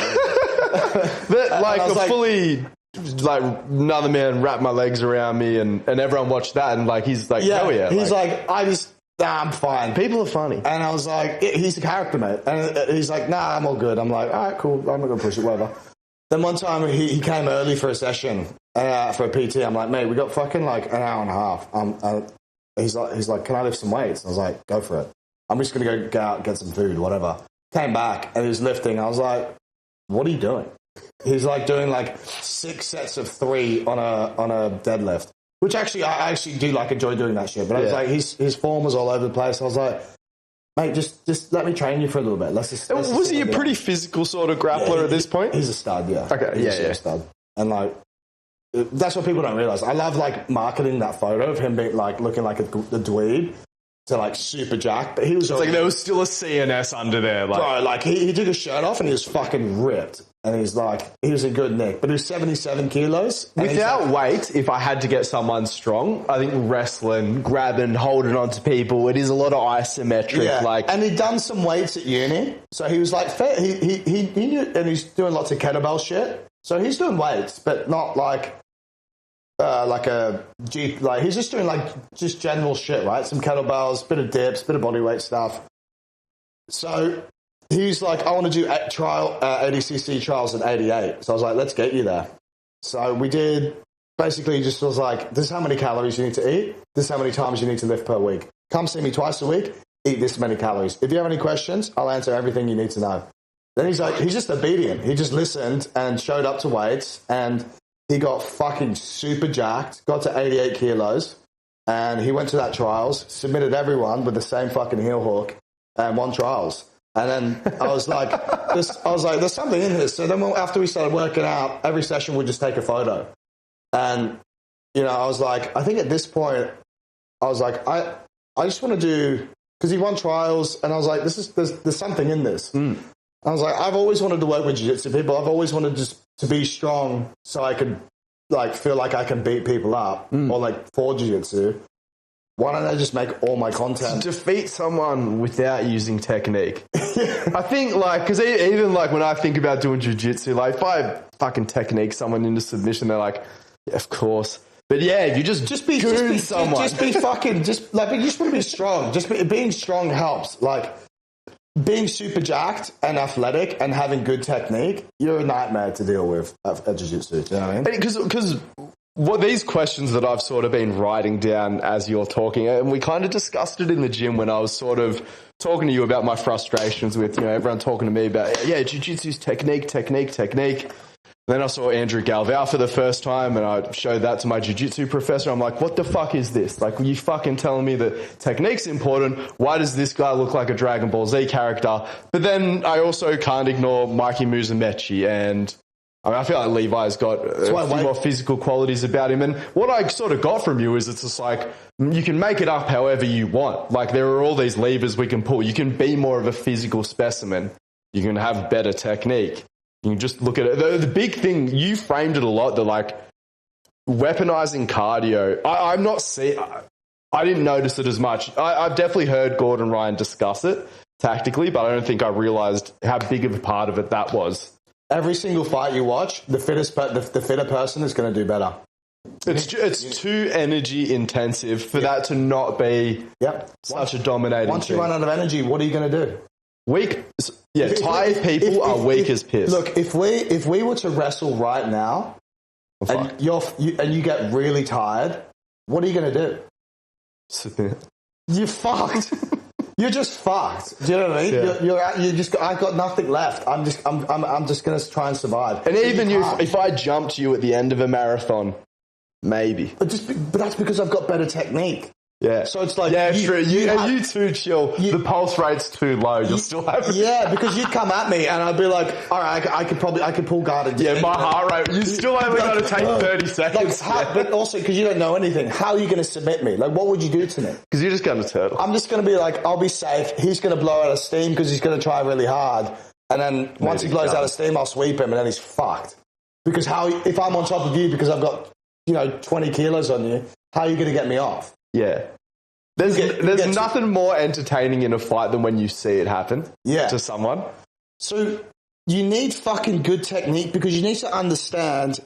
fully, like, another man wrapped my legs around me, and everyone watched that, and like, he's like, hell yeah. He's like, I'm fine. People are funny. And I was like, he's a character, mate. And he's like, nah, I'm all good. I'm like, all right, cool. I'm not going to push it, whatever. Then one time he came early for a session, for a PT. I'm like, mate, we got fucking like an hour and a half. He's like, can I lift some weights? And I was like, go for it. I'm just going to go out, get some food, whatever. Came back and he was lifting. I was like, what are you doing? He's like doing like 6 sets of 3 on a deadlift, which actually, I actually do like enjoy doing that shit. But I was like, his form was all over the place. I was like, mate, just let me train you for a little bit. Was he a pretty physical sort of grappler at this point? He's a stud, yeah. Okay, he's a stud. And like, that's what people don't realize. I love like marketing that photo of him being like looking like a dweeb to like super jacked, but he was like there was still a CNS under there. Like, bro, like he took his shirt off and he was fucking ripped, and he was in good nick, but he was 77 kilos. Without weight, if I had to get someone strong, I think wrestling, grabbing, holding on to people, it is a lot of isometric. Yeah. Like, and he'd done some weights at uni, so he was like fair. He knew, and he's doing lots of kettlebell shit. So he's doing weights, but not like a Jeep. Like he's just doing like just general shit, right? Some kettlebells, bit of dips, bit of bodyweight stuff. So he's like, I want to do 80cc trials at 88. So I was like, let's get you there. So we did. Basically, just was like, this is how many calories you need to eat. This is how many times you need to lift per week. Come see me twice a week. Eat this many calories. If you have any questions, I'll answer everything you need to know. Then he's just obedient. He just listened and showed up to weights, and he got fucking super jacked, got to 88 kilos, and he went to that trials, submitted everyone with the same fucking heel hook, and won trials. And then I was like, there's something in this. So then after we started working out, every session we'd just take a photo. And, I was like, I think at this point, I was like, I just want to do, because he won trials, and I was like, there's something in this. I was like, I've always wanted to work with jiu-jitsu people. I've always wanted just to be strong so I could like feel like I can beat people up or like for jiu-jitsu. Why don't I just make all my content? Defeat someone without using technique. I think, like, because even like when I think about doing jiu-jitsu, like if I fucking technique someone into submission, they're like, yeah, of course. But yeah, if you just be someone. Just be fucking, just like, you just want to be strong. Being strong helps. Like, being super jacked and athletic and having good technique, you're a nightmare to deal with at jiu-jitsu. Do you know what I mean? Because what these questions that I've sort of been writing down as you're talking, and we kind of discussed it in the gym when I was sort of talking to you about my frustrations with, everyone talking to me about, yeah, jiu-jitsu's technique. Then I saw Andrew Galvao for the first time, and I showed that to my jiu-jitsu professor. I'm like, what the fuck is this? Like, you fucking telling me that technique's important. Why does this guy look like a Dragon Ball Z character? But then I also can't ignore Mikey Musumeci, and I feel like Levi's got a few more physical qualities about him. And what I sort of got from you is it's just like, you can make it up however you want. Like, there are all these levers we can pull. You can be more of a physical specimen. You can have better technique. You can just look at it. The big thing, you framed it a lot, that like weaponizing cardio. I didn't notice it as much. I've definitely heard Gordon Ryan discuss it tactically, but I don't think I realized how big of a part of it that was. Every single fight you watch, the fitter person is going to do better. It's too energy intensive for that to not be such a dominating Once you thing. run out of energy, what are you going to do? Tired people are weak as piss. Look, if we were to wrestle right now, and you get really tired, what are you going to do? You're fucked. You're just fucked. Do you know what I mean? Yeah. I've got nothing left. I'm just going to try and survive. And even if I jumped you at the end of a marathon, maybe. But that's because I've got better technique. Yeah. So it's like, true. You too chill. The pulse rate's too low. You'll still have it. Yeah, because you'd come at me and I'd be like, all right, I could pull guard. Yeah, my heart rate. You still only got to take 30 seconds. But also because you don't know anything, how are you going to submit me? Like, what would you do to me? Because you're just going to turtle. I'm just going to be like, I'll be safe. He's going to blow out of steam because he's going to try really hard. And then once he blows out of steam, I'll sweep him and then he's fucked. Because if I'm on top of you because I've got 20 kilos on you, how are you going to get me off? Yeah. There's nothing more entertaining in a fight than when you see it happen to someone. So you need fucking good technique because you need to understand,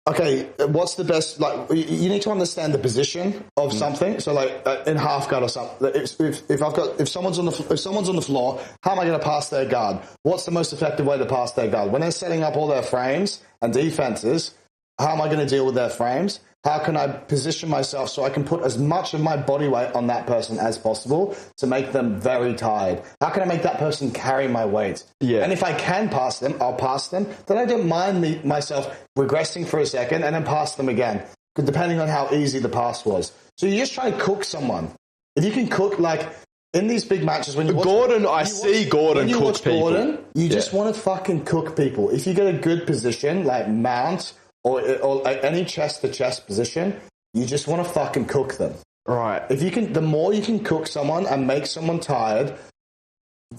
okay, what's the best, like, you need to understand the position of something. So like in half guard or something, if someone's on the floor, how am I going to pass their guard? What's the most effective way to pass their guard? When they're setting up all their frames and defenses, how am I going to deal with their frames? How can I position myself so I can put as much of my body weight on that person as possible to make them very tired? How can I make that person carry my weight? Yeah. And if I can pass them, I'll pass them. Then I don't mind myself regressing for a second and then pass them again, depending on how easy the pass was. So you just try to cook someone. If you can cook, like in these big matches, when you watch Gordon cook people. Gordon, you just want to fucking cook people. If you get a good position, like mount, or any chest-to-chest position, you just want to fucking cook them. Right. If you can, the more you can cook someone and make someone tired,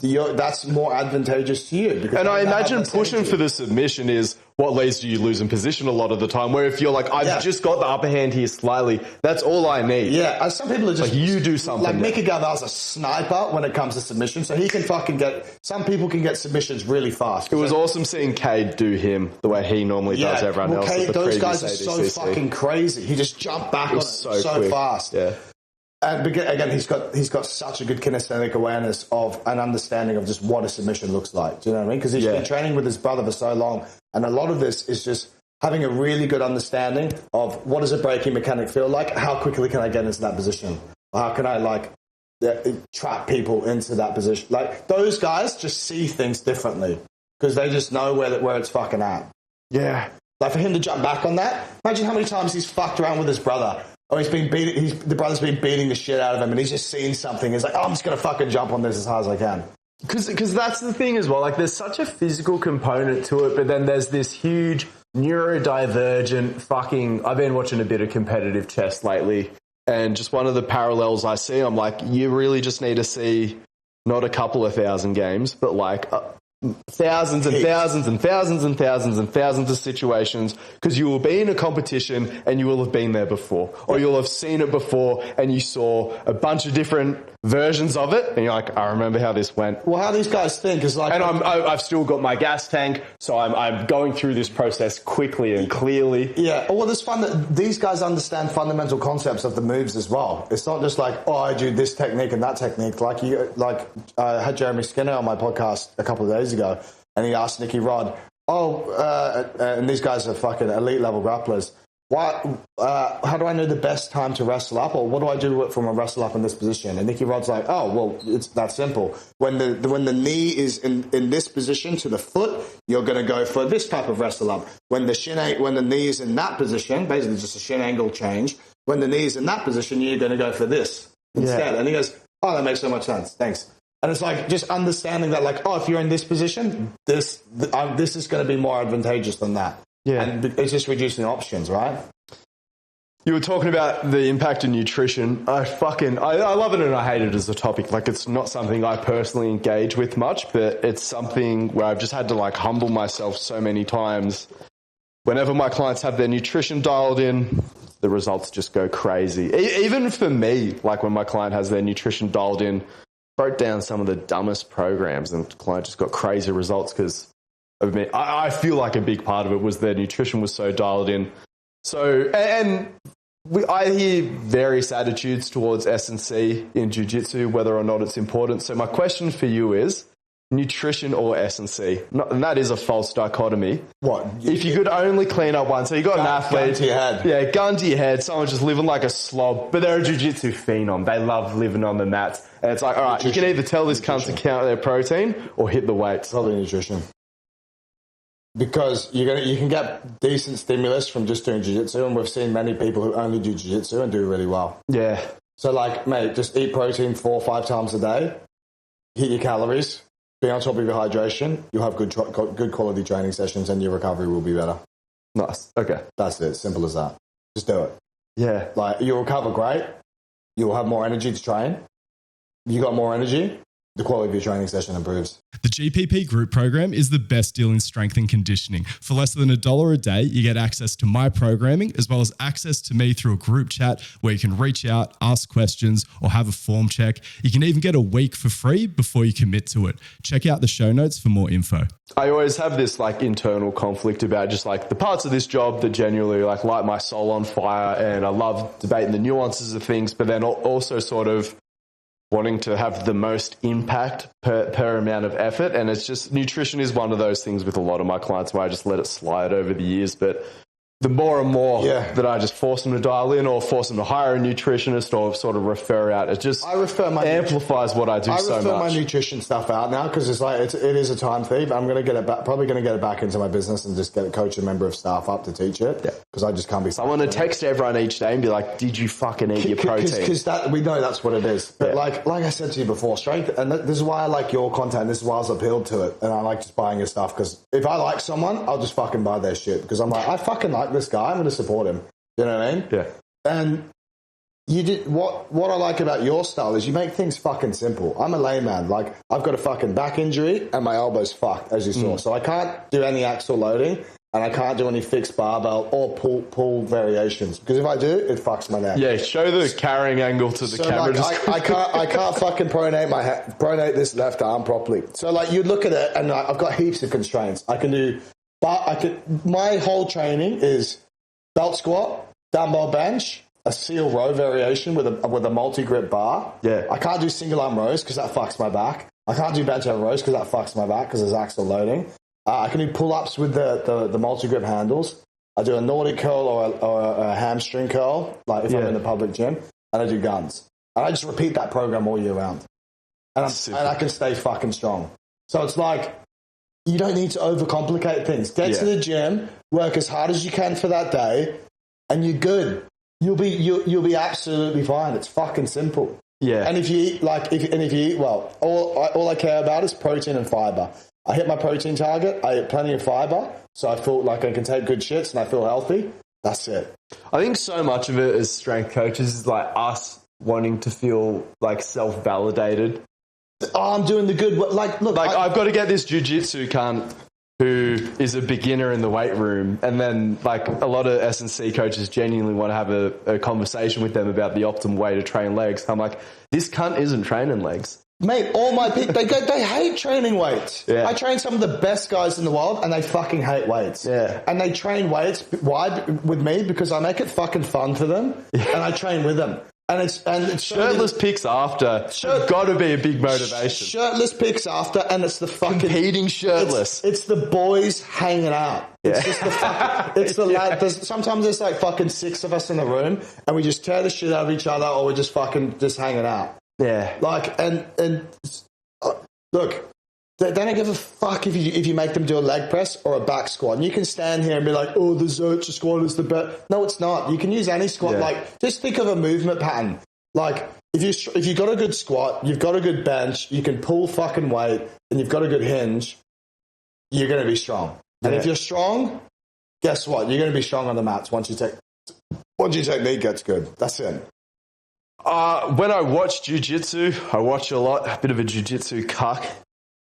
that's more advantageous to you. And I imagine pushing for the submission is what leads to you losing position a lot of the time, where if you're like, I've just got the upper hand here slightly, that's all I need. Yeah, some people are just... Like, you do something. Like, Mika Galval's a sniper when it comes to submission, so he can fucking some people can get submissions really fast. It was awesome seeing Cade do him the way he normally does everyone else. Those guys are so fucking crazy. He just jumped back on it so fast. Yeah. And again, he's got such a good kinesthetic awareness of an understanding of just what a submission looks like. Do you know what I mean? Because he's been training with his brother for so long, and a lot of this is just having a really good understanding of what does a breaking mechanic feel like. How quickly can I get into that position? How can I trap people into that position? Like, those guys just see things differently because they just know where it's fucking at. Yeah. Like, for him to jump back on that, imagine how many times he's fucked around with his brother. Or the brother's been beating the shit out of him and he's just seen something. He's like, I'm just going to fucking jump on this as hard as I can. Because that's the thing as well. Like, there's such a physical component to it, but then there's this huge neurodivergent fucking... I've been watching a bit of competitive chess lately, and just one of the parallels I see, I'm like, you really just need to see not a couple of thousand games, but like thousands and thousands and thousands and thousands and thousands of situations because you will be in a competition and you will have been there before, or you'll have seen it before and you saw a bunch of different versions of it and you're like, I remember how this went. Well, how these guys think is like, and I've still got my gas tank, so I'm going through this process quickly and clearly. Yeah. Well, it's fun that these guys understand fundamental concepts of the moves as well. It's not just like, oh, I do this technique and that technique. I had Jeremy Skinner on my podcast a couple of days ago, and he asked Nicky Rod, and these guys are fucking elite level grapplers. How do I know the best time to wrestle up, or what do I do from a wrestle up in this position? And Nicky Rod's like, oh, well, it's that simple. When the knee is in this position to the foot, you're going to go for this type of wrestle up. When the knee is in that position, basically just a shin angle change. When the knee is in that position, you're going to go for this instead. Yeah. And he goes, oh, that makes so much sense. Thanks. And it's like just understanding that, like, oh, if you're in this position, this is going to be more advantageous than that. Yeah. And it's just reducing options, right? You were talking about the impact of nutrition. I love it and I hate it as a topic. Like, it's not something I personally engage with much, but it's something where I've just had to like humble myself so many times. Whenever my clients have their nutrition dialed in, the results just go crazy. Even for me, like when my client has their nutrition dialed in, wrote down some of the dumbest programs and the client just got crazy results because of me. I feel like a big part of it was their nutrition was so dialed in. So, I hear various attitudes towards S&C in jiu-jitsu, whether or not it's important. So my question for you is, nutrition or S&C? And that is a false dichotomy. What? If you could only clean up one. So you got an athlete. Gun to your head. Yeah, gun to your head. Someone just living like a slob, but they're a jiu-jitsu phenom. They love living on the mats. And it's like, all right, you can either tell this cunt to count their protein or hit the weights. Probably nutrition. Because you can get decent stimulus from just doing jiu-jitsu, and we've seen many people who only do jiu-jitsu and do really well. Yeah. So, like, mate, just eat protein 4 or 5 times a day, hit your calories, be on top of your hydration, you'll have good quality training sessions, and your recovery will be better. Nice. Okay. That's it. Simple as that. Just do it. Yeah. Like, you'll recover great. You'll have more energy to train. You got more energy, the quality of your training session improves. The GPP group program is the best deal in strength and conditioning. For less than $1 a day, you get access to my programming as well as access to me through a group chat where you can reach out, ask questions, or have a form check. You can even get a week for free before you commit to it. Check out the show notes for more info. I always have this like internal conflict about just like the parts of this job that genuinely like light my soul on fire, and I love debating the nuances of things, but then also sort of wanting to have the most impact per amount of effort. And it's just, nutrition is one of those things with a lot of my clients where I just let it slide over the years. But the more and more that I just force them to dial in or force them to hire a nutritionist or sort of refer out, it just amplifies what I do so much. I refer my nutrition stuff out now because it's like it is a time thief. I'm going to get it back, probably going to get it back into my business and just coach a member of staff up to teach it because I just can't be. So I want to text everyone each day and be like, "Did you fucking eat your protein?" Because we know that's what it is. But like I said to you before, strength, and this is why I like your content. This is why I was appealed to it, and I like just buying your stuff because if I like someone, I'll just fucking buy their shit because I'm like, I fucking like this guy. I'm going to support him. You know what I mean? Yeah. And you did what I like about your style is you make things fucking simple. I'm a layman. Like I've got a fucking back injury and my elbow's fucked, as you saw. So I can't do any axle loading and I can't do any fixed barbell or pull variations because if I do, it fucks my neck. Yeah. Show the carrying angle to the camera. Like, I can't fucking pronate this left arm properly. So like you look at it and I've got heaps of constraints. My whole training is belt squat, dumbbell bench, a seal row variation with a multi-grip bar. Yeah. I can't do single arm rows because that fucks my back. I can't do bench over rows because that fucks my back because there's axle loading. I can do pull-ups with the multi-grip handles. I do a Nordic curl or a hamstring curl, like if I'm in the public gym, and I do guns. And I just repeat that program all year round. And I can stay fucking strong. So it's like, you don't need to overcomplicate things. Get to the gym, work as hard as you can for that day, and you're good. You'll be absolutely fine. It's fucking simple. Yeah. And if you eat well, all I care about is protein and fiber. I hit my protein target. I eat plenty of fiber, so I feel like I can take good shits and I feel healthy. That's it. I think so much of it as strength coaches is like us wanting to feel like self-validated. I'm doing the good. Like, look, I've got to get this jiu-jitsu cunt who is a beginner in the weight room, and then like a lot of S&C coaches genuinely want to have a conversation with them about the optimal way to train legs. I'm like, this cunt isn't training legs. Mate, all my people, they hate training weights. Yeah. I train some of the best guys in the world, and they fucking hate weights. Yeah. And they train weights. Why? With me? Because I make it fucking fun for them, and I train with them. And it's shirtless pics after. Got to be a big motivation. Shirtless pics after, and it's the fucking competing shirtless. It's the boys hanging out. It's just the fucking, it's the lad. Sometimes there's like fucking 6 of us in the room, and we just tear the shit out of each other, or we're just fucking just hanging out. Yeah. Like, and look, they don't give a fuck if you make them do a leg press or a back squat. And you can stand here and be like, oh, the Zercher squat is the best. No, it's not. You can use any squat. Yeah. Like, just think of a movement pattern. Like, if you've got a good squat, you've got a good bench, you can pull fucking weight, and you've got a good hinge, you're going to be strong. And if you're strong, guess what? You're going to be strong on the mats once your technique gets good. That's it. When I watch jiu-jitsu, I watch a lot, a bit of a jiu-jitsu cuck.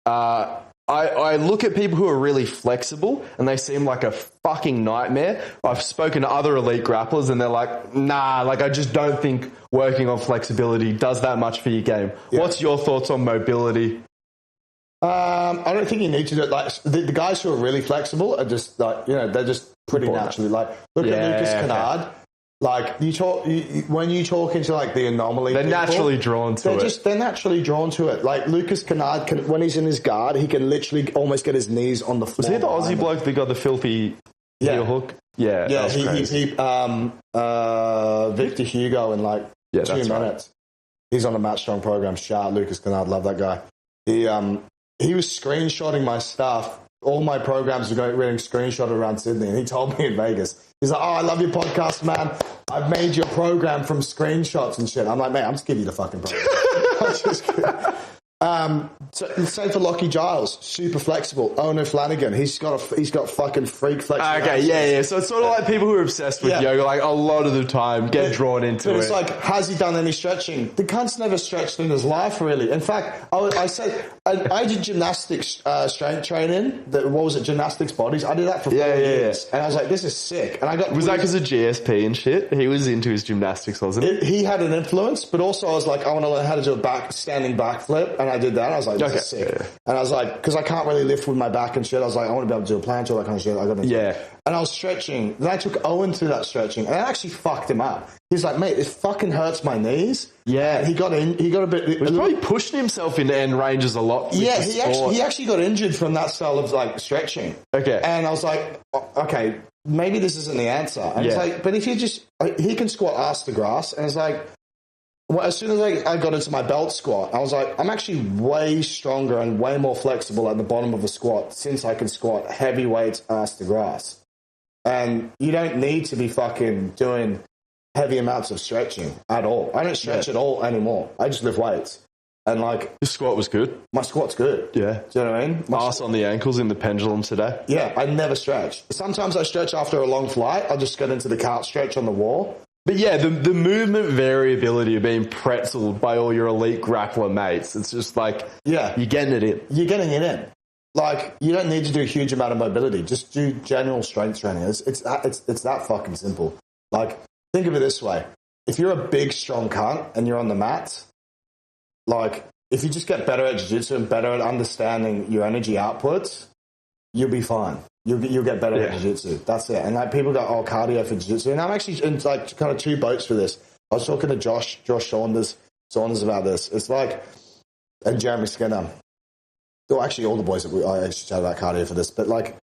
I look at people who are really flexible and they seem like a fucking nightmare. I've spoken to other elite grapplers and they're like, nah, like I just don't think working on flexibility does that much for your game. Yeah. What's your thoughts on mobility? I don't think you need to do it. Like the guys who are really flexible are just like, they're just pretty naturally. Like look at Lucas Kennard. Okay. Like when you talk into like the anomaly, they're naturally drawn to it. They're naturally drawn to it. Like Lucas Kennard, when he's in his guard, he can literally almost get his knees on the floor. Was he the Aussie bloke that got the filthy heel hook? Yeah, yeah. He Victor Hugo in like 2 minutes. Right. He's on a Match Strong program. Shout Lucas Kennard, love that guy. He was screenshotting my stuff. All my programs were getting screenshotted around Sydney, and he told me in Vegas. He's like, oh, I love your podcast, man. I've made your program from screenshots and shit. I'm like, mate, I'm just giving you the fucking program. I'm just kidding. Same for Lockie Giles, super flexible. Ono Flanagan, he's got fucking freak flexibility. Okay, yeah. So it's sort of like people who are obsessed with yoga, like a lot of the time get drawn into it. It's like, has he done any stretching? The cunt's never stretched in his life, really. In fact, I did gymnastics strength training. Gymnastics bodies. I did that for 4 years, and I was like, this is sick. And was that because of GSP and shit? He was into his gymnastics, wasn't he? He had an influence, but also I was like, I want to learn how to do a standing backflip, and I did that. I was like, this is sick. Yeah. And I was like, because I can't really lift with my back and shit. I was like, I want to be able to do a planche, all that kind of shit. And I was stretching. Then I took Owen through that stretching, and I actually fucked him up. He's like, mate, it fucking hurts my knees. Yeah. And he got a bit. He was probably pushing himself into end ranges a lot. Yeah, he actually got injured from that style of like stretching. Okay. And I was like, okay, maybe this isn't the answer. And it's like, but if you he can squat ass to grass, and it's like, well, as soon as I got into my belt squat, I was like, I'm actually way stronger and way more flexible at the bottom of the squat since I can squat heavy weights ass to grass. And you don't need to be fucking doing heavy amounts of stretching at all. I don't stretch at all anymore. I just lift weights. And like... Your squat was good? My squat's good. Yeah. Do you know what I mean? Ass on the ankles in the pendulum today? Yeah, I never stretch. Sometimes I stretch after a long flight. I'll just get into the cart stretch on the wall. But yeah, the movement variability of being pretzeled by all your elite grappler mates, it's just like, you're getting it in. You're getting it in. Like, you don't need to do a huge amount of mobility. Just do general strength training. It's that fucking simple. Like, think of it this way. If you're a big, strong cunt and you're on the mat, like, if you just get better at jiu-jitsu and better at understanding your energy outputs, you'll be fine. You'll get better at jiu-jitsu. That's it. And like people go, oh, cardio for jiu-jitsu. And I'm actually in like kind of 2 boats for this. I was talking to Josh Saunders about this. It's like, and Jeremy Skinner. Well, actually, all the boys that I actually chat about cardio for this. But like,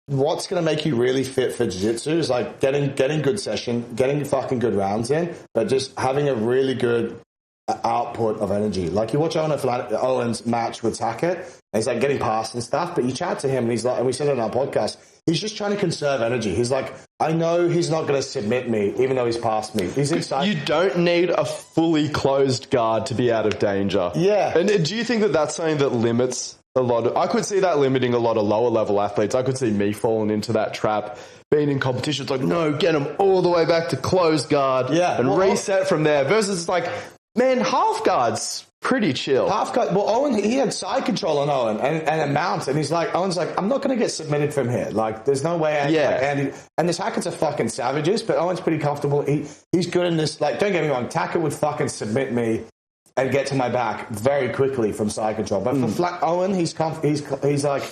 what's going to make you really fit for jiu-jitsu is like getting good session, getting fucking good rounds in, but just having a really good output of energy. Like you watch Owen's match with Tackett, and he's like getting past and stuff, but you chat to him and he's like, and we said it on our podcast, he's just trying to conserve energy. He's like, I know he's not going to submit me even though he's past me. He's inside. You don't need a fully closed guard to be out of danger. Yeah. And do you think that that's something that limits a lot of, I could see that limiting a lot of lower level athletes. I could see me falling into that trap. Being in competition, it's like, no, get them all the way back to closed guard and reset from there. Versus it's like, man, half guards pretty chill. Half cut. Well, Owen, he had side control on Owen and a mount, and Owen's like, I'm not going to get submitted from here. Like, there's no way. Andy, and this Hackett's are fucking savages, but Owen's pretty comfortable. He's good in this. Like, don't get me wrong, Tackett would fucking submit me and get to my back very quickly from side control. But for flat Owen, he's like,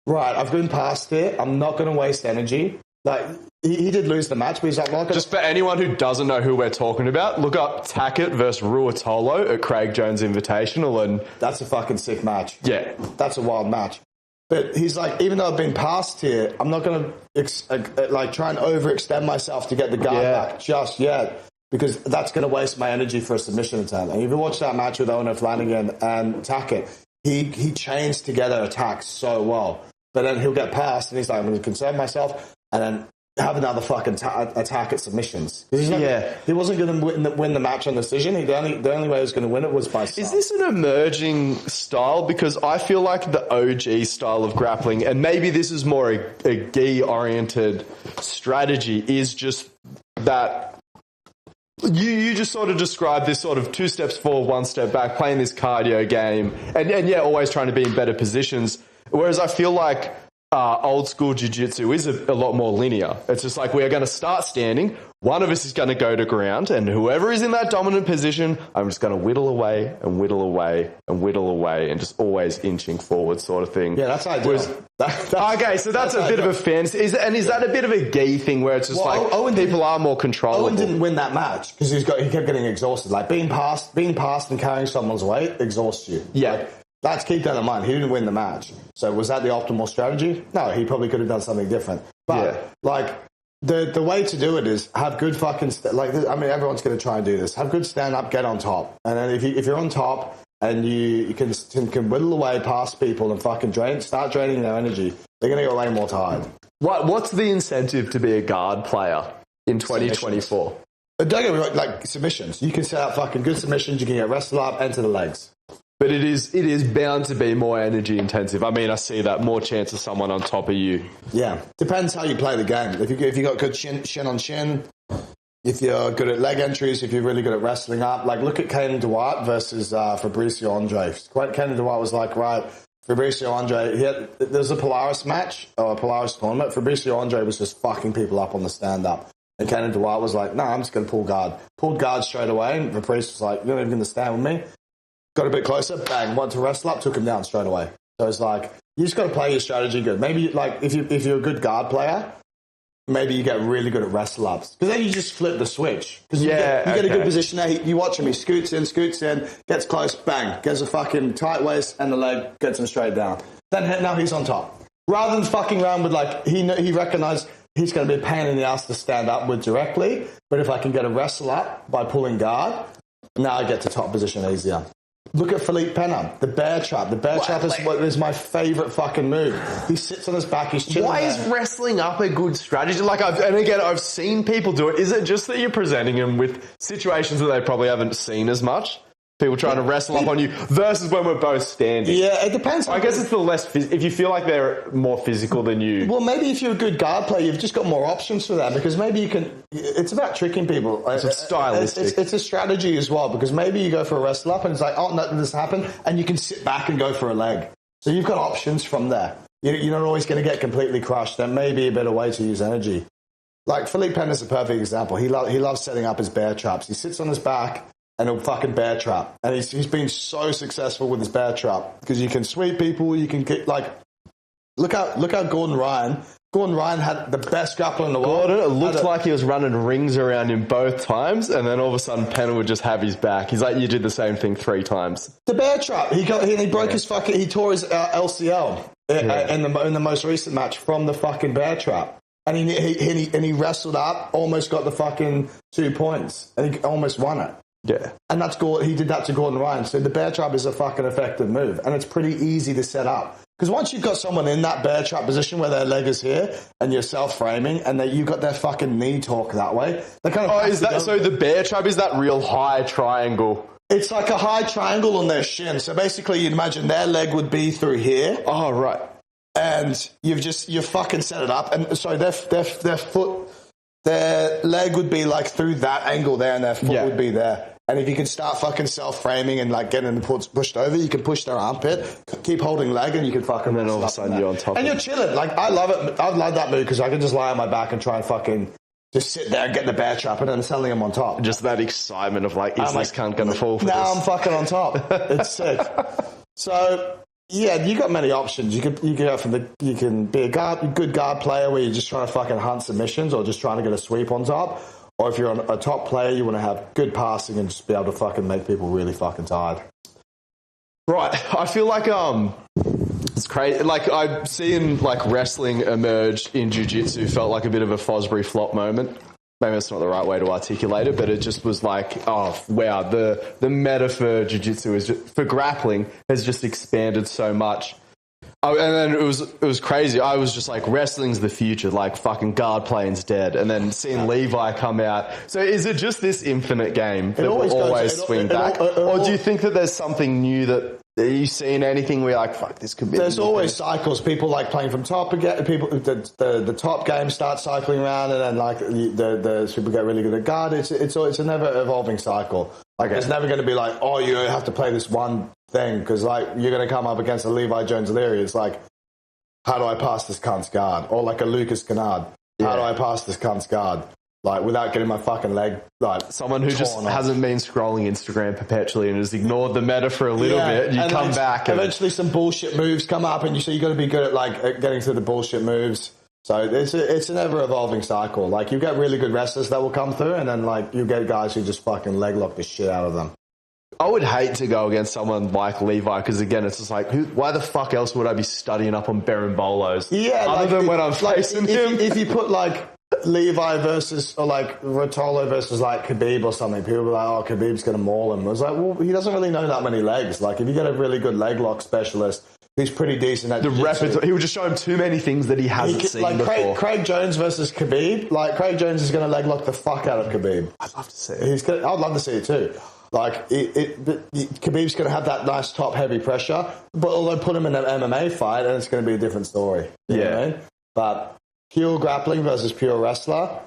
right, I've been past it. I'm not going to waste energy. Like, he did lose the match, but he's like, well, just for anyone who doesn't know who we're talking about, look up Tackett versus Ruotolo at Craig Jones Invitational, and that's a fucking sick match. Yeah, that's a wild match. But he's like, even though I've been past here, I'm not going to like try and overextend myself to get the guard back just yet, because that's going to waste my energy for a submission attempt. And if you watch that match with Owen Flanagan and Tackett, he chains together attacks so well. But then he'll get past, and he's like, I'm going to conserve myself, and then have another fucking attack at submissions. He wasn't going to win the match on decision. The only way he was going to win it was by style. Is this an emerging style? Because I feel like the OG style of grappling, and maybe this is more a gi-oriented strategy, is just that you just sort of describe this sort of 2 steps forward, 1 step back, playing this cardio game, and always trying to be in better positions. Whereas I feel like old school jiu-jitsu is a lot more linear. It's just like, we are going to start standing, one of us is going to go to ground, and whoever is in that dominant position, I'm just going to whittle away and whittle away and whittle away and just always inching forward sort of thing. Yeah, that's ideal. Okay, so that's a bit of a fantasy. Is that a bit of a gi thing where it's just people are more controllable? Owen didn't win that match because he kept getting exhausted. Like, being past and carrying someone's weight exhausts you. Yeah. Like, let's keep that in mind. He didn't win the match. So was that the optimal strategy? No, he probably could have done something different. But, the way to do it is have good fucking... everyone's going to try and do this. Have good stand-up, get on top. And then if you're on top and you can whittle away past people and fucking start draining their energy, they're going to get way more tired. What's the incentive to be a guard player in 2024? Don't get me wrong, like submissions. You can set up fucking good submissions. You can get wrestle up, enter the legs. But it is bound to be more energy intensive. I mean, I see that more chance of someone on top of you. Yeah, depends how you play the game. If you got good shin on shin, if you're good at leg entries, if you're really good at wrestling up, like look at Kane Duarte versus Fabricio Andre. Kane Duarte was like, right, Fabricio Andre, there was a Polaris match or a Polaris tournament. Fabricio Andre was just fucking people up on the stand up. And Kane Duarte was like, no, I'm just going to pull guard. Pulled guard straight away. And Fabricio was like, you're not even going to stand with me. Got a bit closer, bang, wanted to wrestle up, took him down straight away. So it's like, you just got to play your strategy good. Maybe, like, if you're a good guard player, maybe you get really good at wrestle ups. Because then you just flip the switch. Because you get a good position there. You watch him, he scoots in, gets close, bang, gets a fucking tight waist, and the leg gets him straight down. Then now he's on top. Rather than fucking around with, like, he recognized he's going to be a pain in the ass to stand up with directly, but if I can get a wrestle up by pulling guard, now I get to top position easier. Look at Philippe Pena, the bear trap. The bear trap is my favorite fucking move. He sits on his back, he's chilling. Why is wrestling up a good strategy? Like, I've seen people do it. Is it just that you're presenting them with situations that they probably haven't seen as much? People trying to wrestle up on you versus when we're both standing. Yeah, it depends. I guess it's the less if you feel like they're more physical than you. Well, maybe if you're a good guard player, you've just got more options for that, because maybe you can. It's about tricking people. It's stylistic. It's a strategy as well, because maybe you go for a wrestle up and it's like, oh, nothing this happened, and you can sit back and go for a leg. So you've got options from there. You're not always going to get completely crushed. There may be a better way to use energy. Like Philippe Pena is a perfect example. He loves setting up his bear traps. He sits on his back and he'll fucking bear trap. And he's been so successful with his bear trap because you can sweep people, you can get, like, look out Gordon Ryan. Gordon Ryan had the best grappler in the world. It looked like he was running rings around him both times, and then all of a sudden Pena would just have his back. He's like, you did the same thing 3 times. The bear trap. He broke his fucking, he tore his LCL in the most recent match from the fucking bear trap. And he wrestled up, almost got the fucking 2 points, and he almost won it. Yeah. And he did that to Gordon Ryan. So the bear trap is a fucking effective move. And it's pretty easy to set up. Because once you've got someone in that bear trap position where their leg is here and you're self-framing and you've got their fucking knee torque that way, they kind of... So the bear trap is that real high triangle? It's like a high triangle on their shin. So basically you'd imagine their leg would be through here. Oh, right. And you've fucking set it up. And so their foot... Their leg would be like through that angle there and their foot would be there. And if you can start fucking self-framing and like getting them pushed over, you can push their armpit, keep holding leg, and you can fucking... And then all of a sudden you're on top and of you're chilling. Like, I love it. I love that move because I can just lie on my back and try and fucking just sit there and get the bear trap, and then suddenly I'm on top. Just that excitement of like, is this cunt going to fall for this? Now I'm fucking on top. It's sick. So... yeah, you got many options. You can go you can be a good guard player where you're just trying to fucking hunt submissions or just trying to get a sweep on top. Or if you're a top player, you want to have good passing and just be able to fucking make people really fucking tired. Right. I feel like it's crazy. Like I've seen like wrestling emerge in jiu-jitsu felt like a bit of a Fosbury flop moment. Maybe that's not the right way to articulate it, but it just was like, oh wow, the meta for jiu-jitsu for grappling has just expanded so much. Oh, and then it was crazy. I was just like, wrestling's the future, like fucking guard playing's dead. And then seeing Levi come out. So is it just this infinite game that will always swing back? Or do you think that there's something new that... are you seeing anything where you're like, fuck, this could be... There's always cycles. People like playing from top again. People, the top game starts cycling around, and then like the people get really good at guard. It's a never evolving cycle. Like it's never going to be like, oh, you have to play this one thing because like you're going to come up against a Levi Jones-Leary. It's like, how do I pass this cunt's guard? Or like a Lucas Kennard. How do I pass this cunt's guard? Like, without getting my fucking leg, like... someone who just hasn't been scrolling Instagram perpetually and has ignored the meta for a little bit, you come back and... eventually some bullshit moves come up and you got to be good at, like, getting through the bullshit moves. So it's an ever-evolving cycle. Like, you get really good wrestlers that will come through, and then, like, you get guys who just fucking leg lock the shit out of them. I would hate to go against someone like Levi, because, again, it's just like, why the fuck else would I be studying up on Berimbolos? Yeah, other than when I'm facing him? If you put, like... Levi versus, or like Rotolo versus like Khabib or something, people were like, oh, Khabib's going to maul him. I was like, well, he doesn't really know that many legs. Like, if you get a really good leg lock specialist who's pretty decent at the repertoire, he would just show him too many things that he hasn't seen like before. Craig Jones versus Khabib, like Craig Jones is going to leg lock the fuck out of Khabib. I'd love to see it. I'd love to see it too. Like, Khabib's going to have that nice top heavy pressure, but although put him in an MMA fight, and it's going to be a different story. You know what I mean? But pure grappling versus pure wrestler,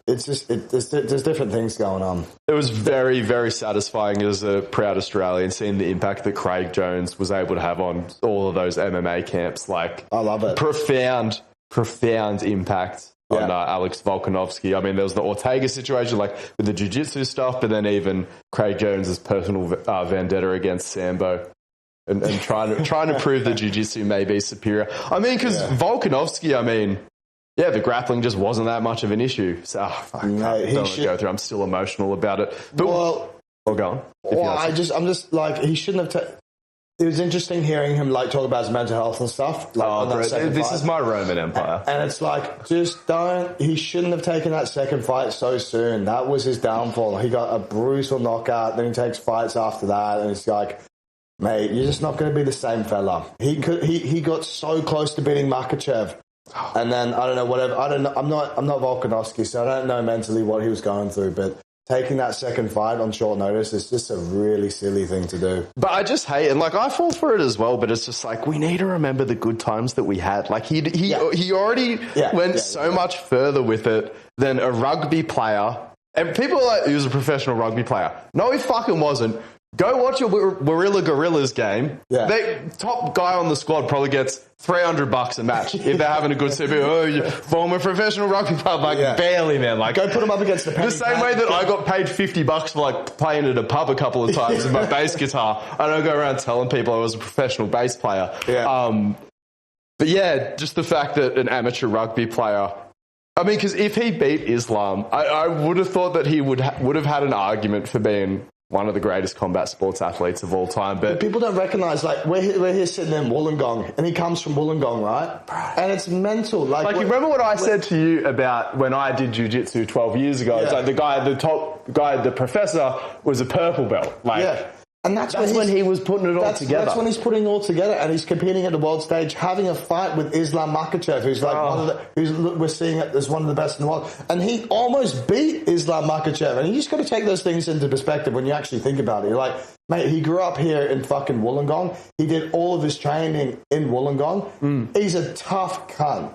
it's just there's different things going on. It was very, very satisfying as a proud Australian seeing the impact that Craig Jones was able to have on all of those MMA camps. Like, I love it. Profound impact on Alex Volkanovski. I mean, there was the Ortega situation, like with the jiu-jitsu stuff, but then even Craig Jones's personal vendetta against Sambo. And trying to prove that jiu-jitsu may be superior. I mean, because Volkanovski, I mean... yeah, the grappling just wasn't that much of an issue. So, I don't want to go through. I'm still emotional about it. But, go on. I'm just like, he shouldn't have... it was interesting hearing him like talk about his mental health and stuff. Like, this is my Roman Empire. And it's like, just don't... he shouldn't have taken that second fight so soon. That was his downfall. He got a brutal knockout, then he takes fights after that, and it's like, mate, you're just not going to be the same fella. He got so close to beating Makhachev. And then I don't know, whatever. I don't know. I'm not Volkanovski, so I don't know mentally what he was going through. But taking that second fight on short notice is just a really silly thing to do. But I just hate it. And like, I fall for it as well. But it's just like, we need to remember the good times that we had. Like he already went so much further with it than a rugby player. And people are like, he was a professional rugby player. No, he fucking wasn't. Go watch your Warilla Gorillas game. Yeah. The top guy on the squad probably gets $300 a match if they're having a good super. Oh, you former professional rugby player, like barely, man. Like, go put him up against the same way that I got paid $50 for like playing at a pub a couple of times with my bass guitar. I don't go around telling people I was a professional bass player. Yeah. But yeah, just the fact that an amateur rugby player. I mean, because if he beat Islam, I would have thought that he would have had an argument for being one of the greatest combat sports athletes of all time. But people don't recognize, like, we're here sitting in Wollongong, and he comes from Wollongong, right? And it's mental. Like you remember what I said to you about when I did jiu-jitsu 12 years ago? It's like the professor was a purple belt. Like, and that's when he was putting it all together. That's when he's putting it all together, and he's competing at the world stage, having a fight with Islam Makhachev, who's like we're seeing it as one of the best in the world, and he almost beat Islam Makhachev. And you just got to take those things into perspective when you actually think about it. You're like, mate, he grew up here in fucking Wollongong. He did all of his training in Wollongong. He's a tough cunt.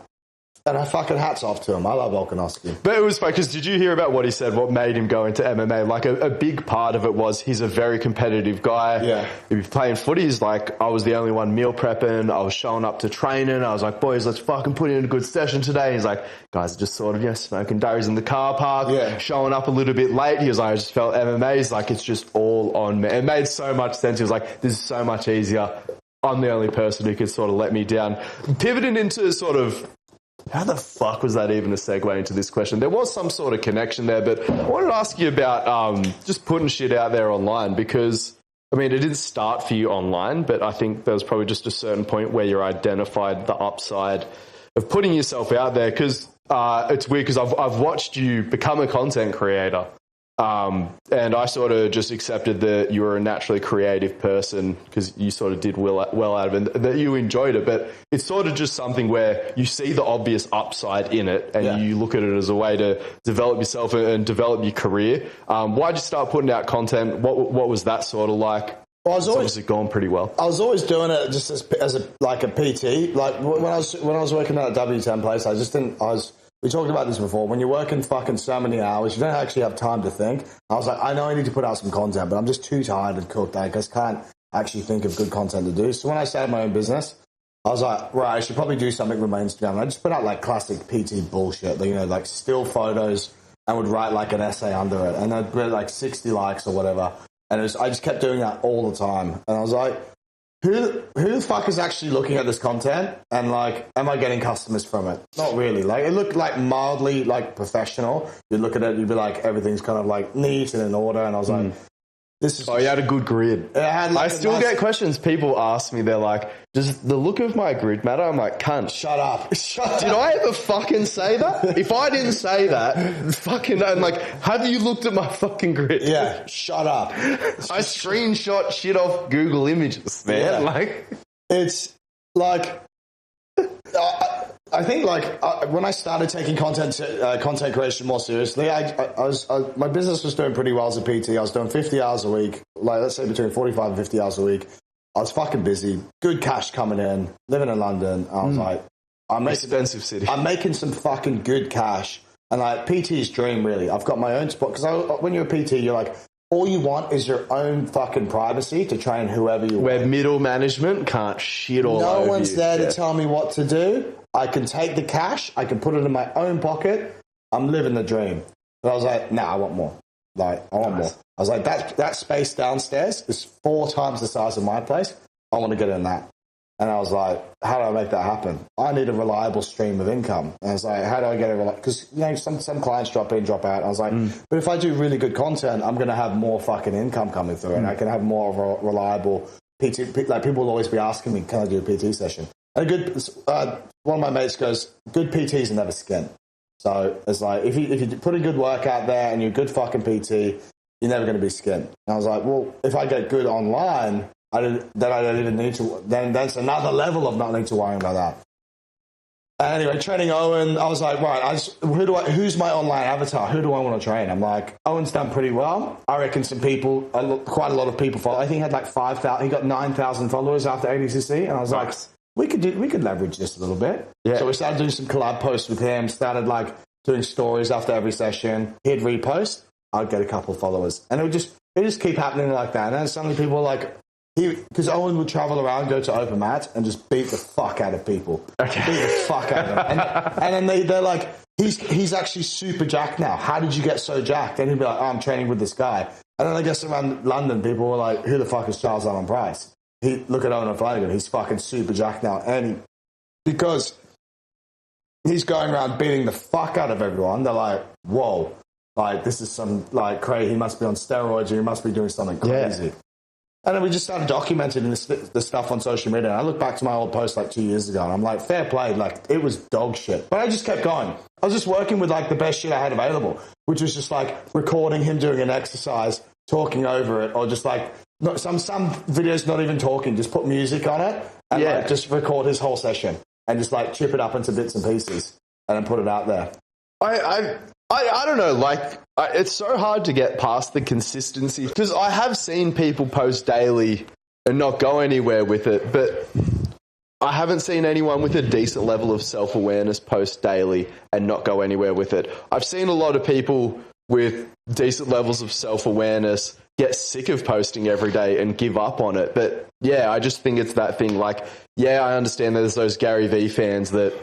And I fucking hats off to him. I love Volkanovski. But it was funny because did you hear about what he said? What made him go into MMA? Like a big part of it was he's a very competitive guy. Yeah. If you're playing footy, he's like, I was the only one meal prepping. I was showing up to training. I was like, boys, let's fucking put in a good session today. He's like, guys are just sort of, smoking durries in the car park, showing up a little bit late. He was like, I just felt MMA. He's like, it's just all on me. It made so much sense. He was like, this is so much easier. I'm the only person who could sort of let me down. Pivoting into sort of, how the fuck was that even a segue into this question? There was some sort of connection there, but I wanted to ask you about just putting shit out there online because, I mean, it didn't start for you online, but I think there was probably just a certain point where you identified the upside of putting yourself out there because it's weird because I've watched you become a content creator. And I sort of just accepted that you were a naturally creative person because you sort of did well out of it, that you enjoyed it. But it's sort of just something where you see the obvious upside in it and you look at it as a way to develop yourself and develop your career. Why'd you start putting out content? What was that sort of like? Well, it's obviously gone pretty well. I was always doing it just as a PT. Like when I was working at a W10 place, we talked about this before. When you're working fucking so many hours, you don't actually have time to think. I was like, I know I need to put out some content, but I'm just too tired and cooked. I just can't actually think of good content to do. So when I started my own business, I was like, right, I should probably do something with my Instagram. And I just put out like classic PT bullshit, like still photos, and would write like an essay under it. And I'd get like 60 likes or whatever. And I just kept doing that all the time. And I was like, who the fuck is actually looking at this content? And like, am I getting customers from it? Not really. Like, it looked like mildly like professional. You'd look at it, you'd be like, everything's kind of like neat and in order. And I was like, this is. Oh, you had a good grid. I still get questions. People ask me, they're like, does the look of my grid matter? I'm like, cunt. Shut up. Did I ever fucking say that? If I didn't say that, fucking, I'm like, have you looked at my fucking grid? Yeah, shut up. I screenshot shit off Google Images, man. Yeah. Like, it's like, I think like when I started taking content creation more seriously, my business was doing pretty well as a PT. I was doing 50 hours a week, like let's say between 45 and 50 hours a week. I was fucking busy, good cash coming in, living in London. I was like, expensive city. I'm making some fucking good cash. And like PT's dream, really. I've got my own spot. Because when you're a PT, you're like, all you want is your own fucking privacy to train whoever you want. Where middle management can't shit all over you. No one's there to tell me what to do. I can take the cash. I can put it in my own pocket. I'm living the dream. But I was like, nah, I want more. Like, I want more. I was like, that space downstairs is 4 times the size of my place. I want to get in that. And I was like, how do I make that happen? I need a reliable stream of income. And I was like, how do I get a because some clients drop in, drop out. And I was like, but if I do really good content, I'm going to have more fucking income coming through, and I can have more of a reliable PT. Like people will always be asking me, can I do a PT session? And one of my mates goes, good PTs are never skint. So it's like, if you put a good work out there and you're a good fucking PT, you're never going to be skint. And I was like, well, if I get good online, then I don't even need to. Then that's another level of not needing to worry about that. And anyway, training Owen, I was like, right, who's my online avatar? Who do I want to train? I'm like, Owen's done pretty well. I reckon some people, quite a lot of people follow. I think he had like 5,000. He got 9,000 followers after ADCC, and I was like, we could leverage this a little bit. Yeah. So we started doing some collab posts with him. Started like doing stories after every session. He'd repost. I'd get a couple of followers, and it would just keep happening like that. And then suddenly people were like. Because Owen would travel around, go to open mats, and just beat the fuck out of people. Okay. Beat the fuck out of them. And then they're like, he's actually super jacked now. How did you get so jacked? And he'd be like, oh, I'm training with this guy. And then I guess around London, people were like, who the fuck is Charles Allan Price? Look at Owen Flanagan. He's fucking super jacked now. And because he's going around beating the fuck out of everyone, they're like, whoa, like this is some like crazy. He must be on steroids or he must be doing something crazy. Yeah. And then we just started documenting the stuff on social media. And I look back to my old post like 2 years ago, and I'm like, fair play. Like, it was dog shit. But I just kept going. I was just working with like the best shit I had available, which was just like recording him doing an exercise, talking over it, or just like some videos not even talking, just put music on it and like just record his whole session and just like chip it up into bits and pieces and then put it out there. I don't know, like, it's so hard to get past the consistency because I have seen people post daily and not go anywhere with it, but I haven't seen anyone with a decent level of self-awareness post daily and not go anywhere with it. I've seen a lot of people with decent levels of self-awareness get sick of posting every day and give up on it. But yeah, I just think it's that thing. Like, yeah, I understand there's those Gary Vee fans that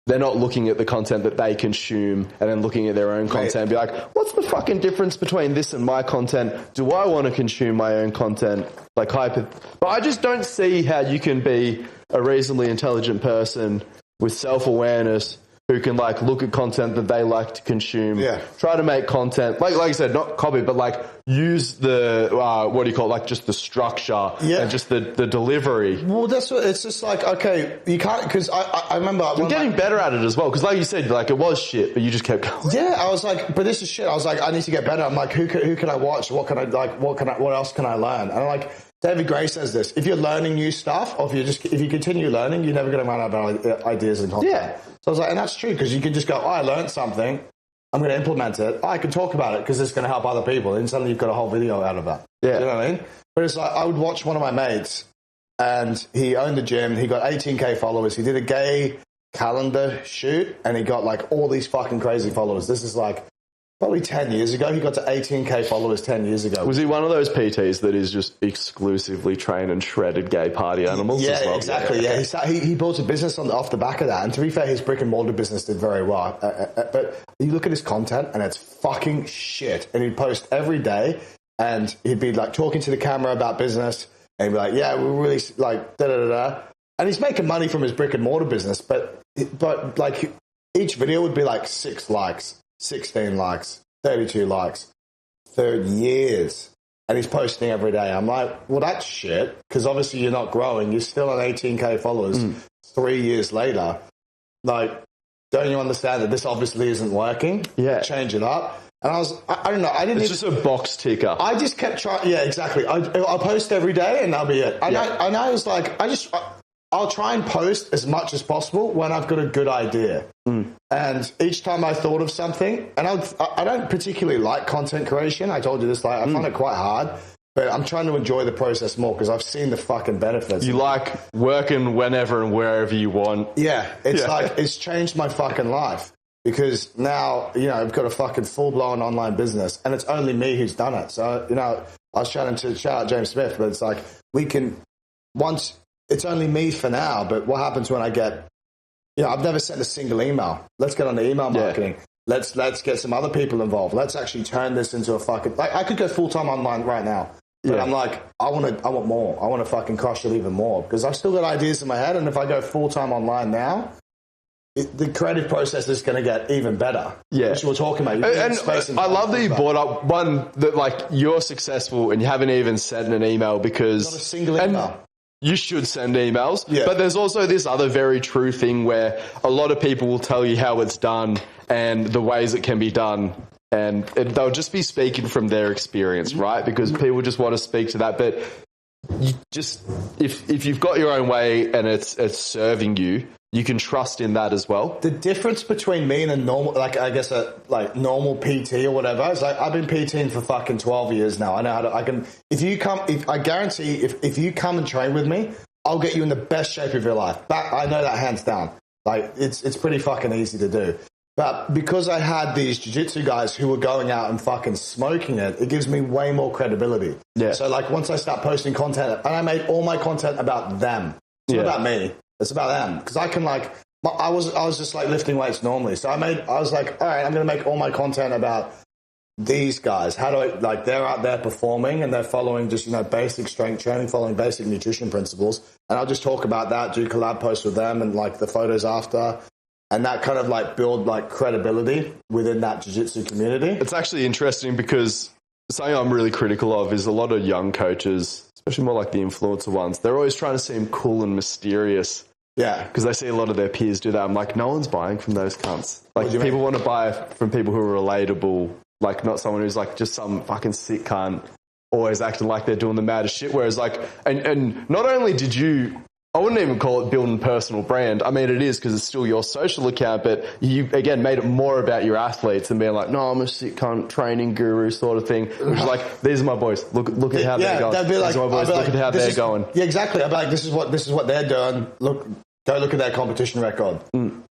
they're not looking at the content that they consume and then looking at their own content and be like, what's the fucking difference between this and my content? Do I want to consume my own content? Like, but I just don't see how you can be a reasonably intelligent person with self-awareness who can like look at content that they like to consume, try to make content, like I said, not copy, but like use the, what do you call it, like just the structure and just the delivery. Well, that's what, it's just like, okay, you can't, because I remember... I'm getting better at it as well, because like you said, like it was shit, but you just kept going. Yeah, I was like, but this is shit. I was like, I need to get better. I'm like, who can I watch? What can I, like, what else can I learn? And I'm like, David Gray says this, if you're learning new stuff, or if you continue learning, you're never going to run out of ideas and content. Yeah. So I was like, and that's true, because you can just go, I learned something, I'm going to implement it. I can talk about it because it's going to help other people. And suddenly you've got a whole video out of that. Yeah. You know what I mean? But it's like, I would watch one of my mates, and he owned a gym. He got 18K followers. He did a gay calendar shoot, and he got like all these fucking crazy followers. This is like probably 10 years ago. He got to 18K followers 10 years ago. Was he one of those PTs that is just exclusively trained and shredded gay party animals as well? Exactly. Yeah, he built a business off the back of that. And to be fair, his brick and mortar business did very well. But you look at his content and it's fucking shit. And he'd post every day and he'd be like talking to the camera about business. And he'd be like, yeah, we're really like da-da-da-da. And he's making money from his brick and mortar business. But like each video would be like 6 likes. 16 likes, 32 likes, 3 years. And he's posting every day. I'm like, well, that's shit, because obviously you're not growing. You're still on 18K followers 3 years later. Like, don't you understand that this obviously isn't working? Yeah. Change it up. And I don't know. It's just a box ticker. I just kept trying. Yeah, exactly. I'll post every day and that'll be it. And I was like, I'll try and post as much as possible when I've got a good idea. And each time I thought of something, and I don't particularly like content creation. I told you this, like I find it quite hard, but I'm trying to enjoy the process more because I've seen the fucking benefits. You like working whenever and wherever you want. Yeah, it's like, it's changed my fucking life because now, you know, I've got a fucking full-blown online business and it's only me who's done it. So, you know, I was shout out James Smith, but it's like, it's only me for now, but what happens when I get, you know, I've never sent a single email. Let's get on the email marketing. Let's get some other people involved. Let's actually turn this into a fucking, like I could go full-time online right now, but I'm like, I want more. I want to fucking crush it even more because I've still got ideas in my head. And if I go full-time online now, the creative process is going to get even better. Yeah. Which we're talking about. And I love that you brought up one that like you're successful and you haven't even sent an email because not a single email. You should send emails, but there's also this other very true thing where a lot of people will tell you how it's done and the ways it can be done, and they'll just be speaking from their experience, right? Because people just want to speak to that, but you just if you've got your own way and it's serving you, you can trust in that as well. The difference between me and a normal, like I guess a like normal PT or whatever, is like I've been PTing for fucking 12 years now. I know how to. I can. I guarantee if you come and train with me, I'll get you in the best shape of your life. I know that hands down. Like it's pretty fucking easy to do. But because I had these jiu-jitsu guys who were going out and fucking smoking it, it gives me way more credibility. Yeah. So like once I start posting content, and I made all my content about them. It's not about me. It's about them. Because I can like, I was just like lifting weights normally. So I was like, all right, I'm going to make all my content about these guys. How do I, like they're out there performing and they're following just, you know, basic strength training, following basic nutrition principles. And I'll just talk about that, do collab posts with them and like the photos after. And that kind of like build like credibility within that jiu-jitsu community. It's actually interesting because something I'm really critical of is a lot of young coaches, especially more like the influencer ones, they're always trying to seem cool and mysterious. Yeah. Because they see a lot of their peers do that. I'm like, no one's buying from those cunts. Like people want to buy from people who are relatable, like not someone who's like just some fucking sick cunt always acting like they're doing the maddest shit. Whereas like, and not only did you, I wouldn't even call it building personal brand. I mean, it is because it's still your social account, but you, again, made it more about your athletes and being like, no, I'm a sick cunt training guru sort of thing. Which is like, these are my boys. Look at how they're going. They'd be like, these are my boys. Look at how they're going. Yeah, exactly. I'd be like, this is what they're doing. Look, Go look at their competition record.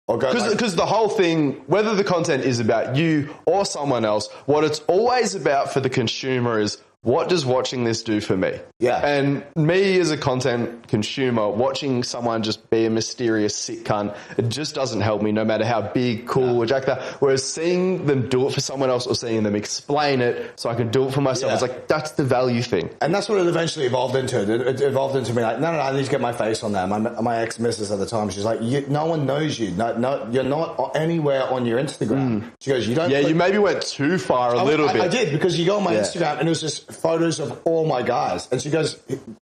Or go Because the whole thing, whether the content is about you or someone else, what it's always about for the consumer is, what does watching this do for me? Yeah. And me as a content consumer, watching someone just be a mysterious sick cunt, it just doesn't help me, no matter how big, cool, or jacked up. Whereas seeing them do it for someone else or seeing them explain it so I can do it for myself, it's like, that's the value thing. And that's what it eventually evolved into. It evolved into me like, no, I need to get my face on there. My ex-missus at the time, she's like, no one knows you. No, you're not anywhere on your Instagram. She goes, you don't... Yeah, you maybe went too far a little bit. I did, because you go on my Instagram and it was just photos of all my guys. And she goes,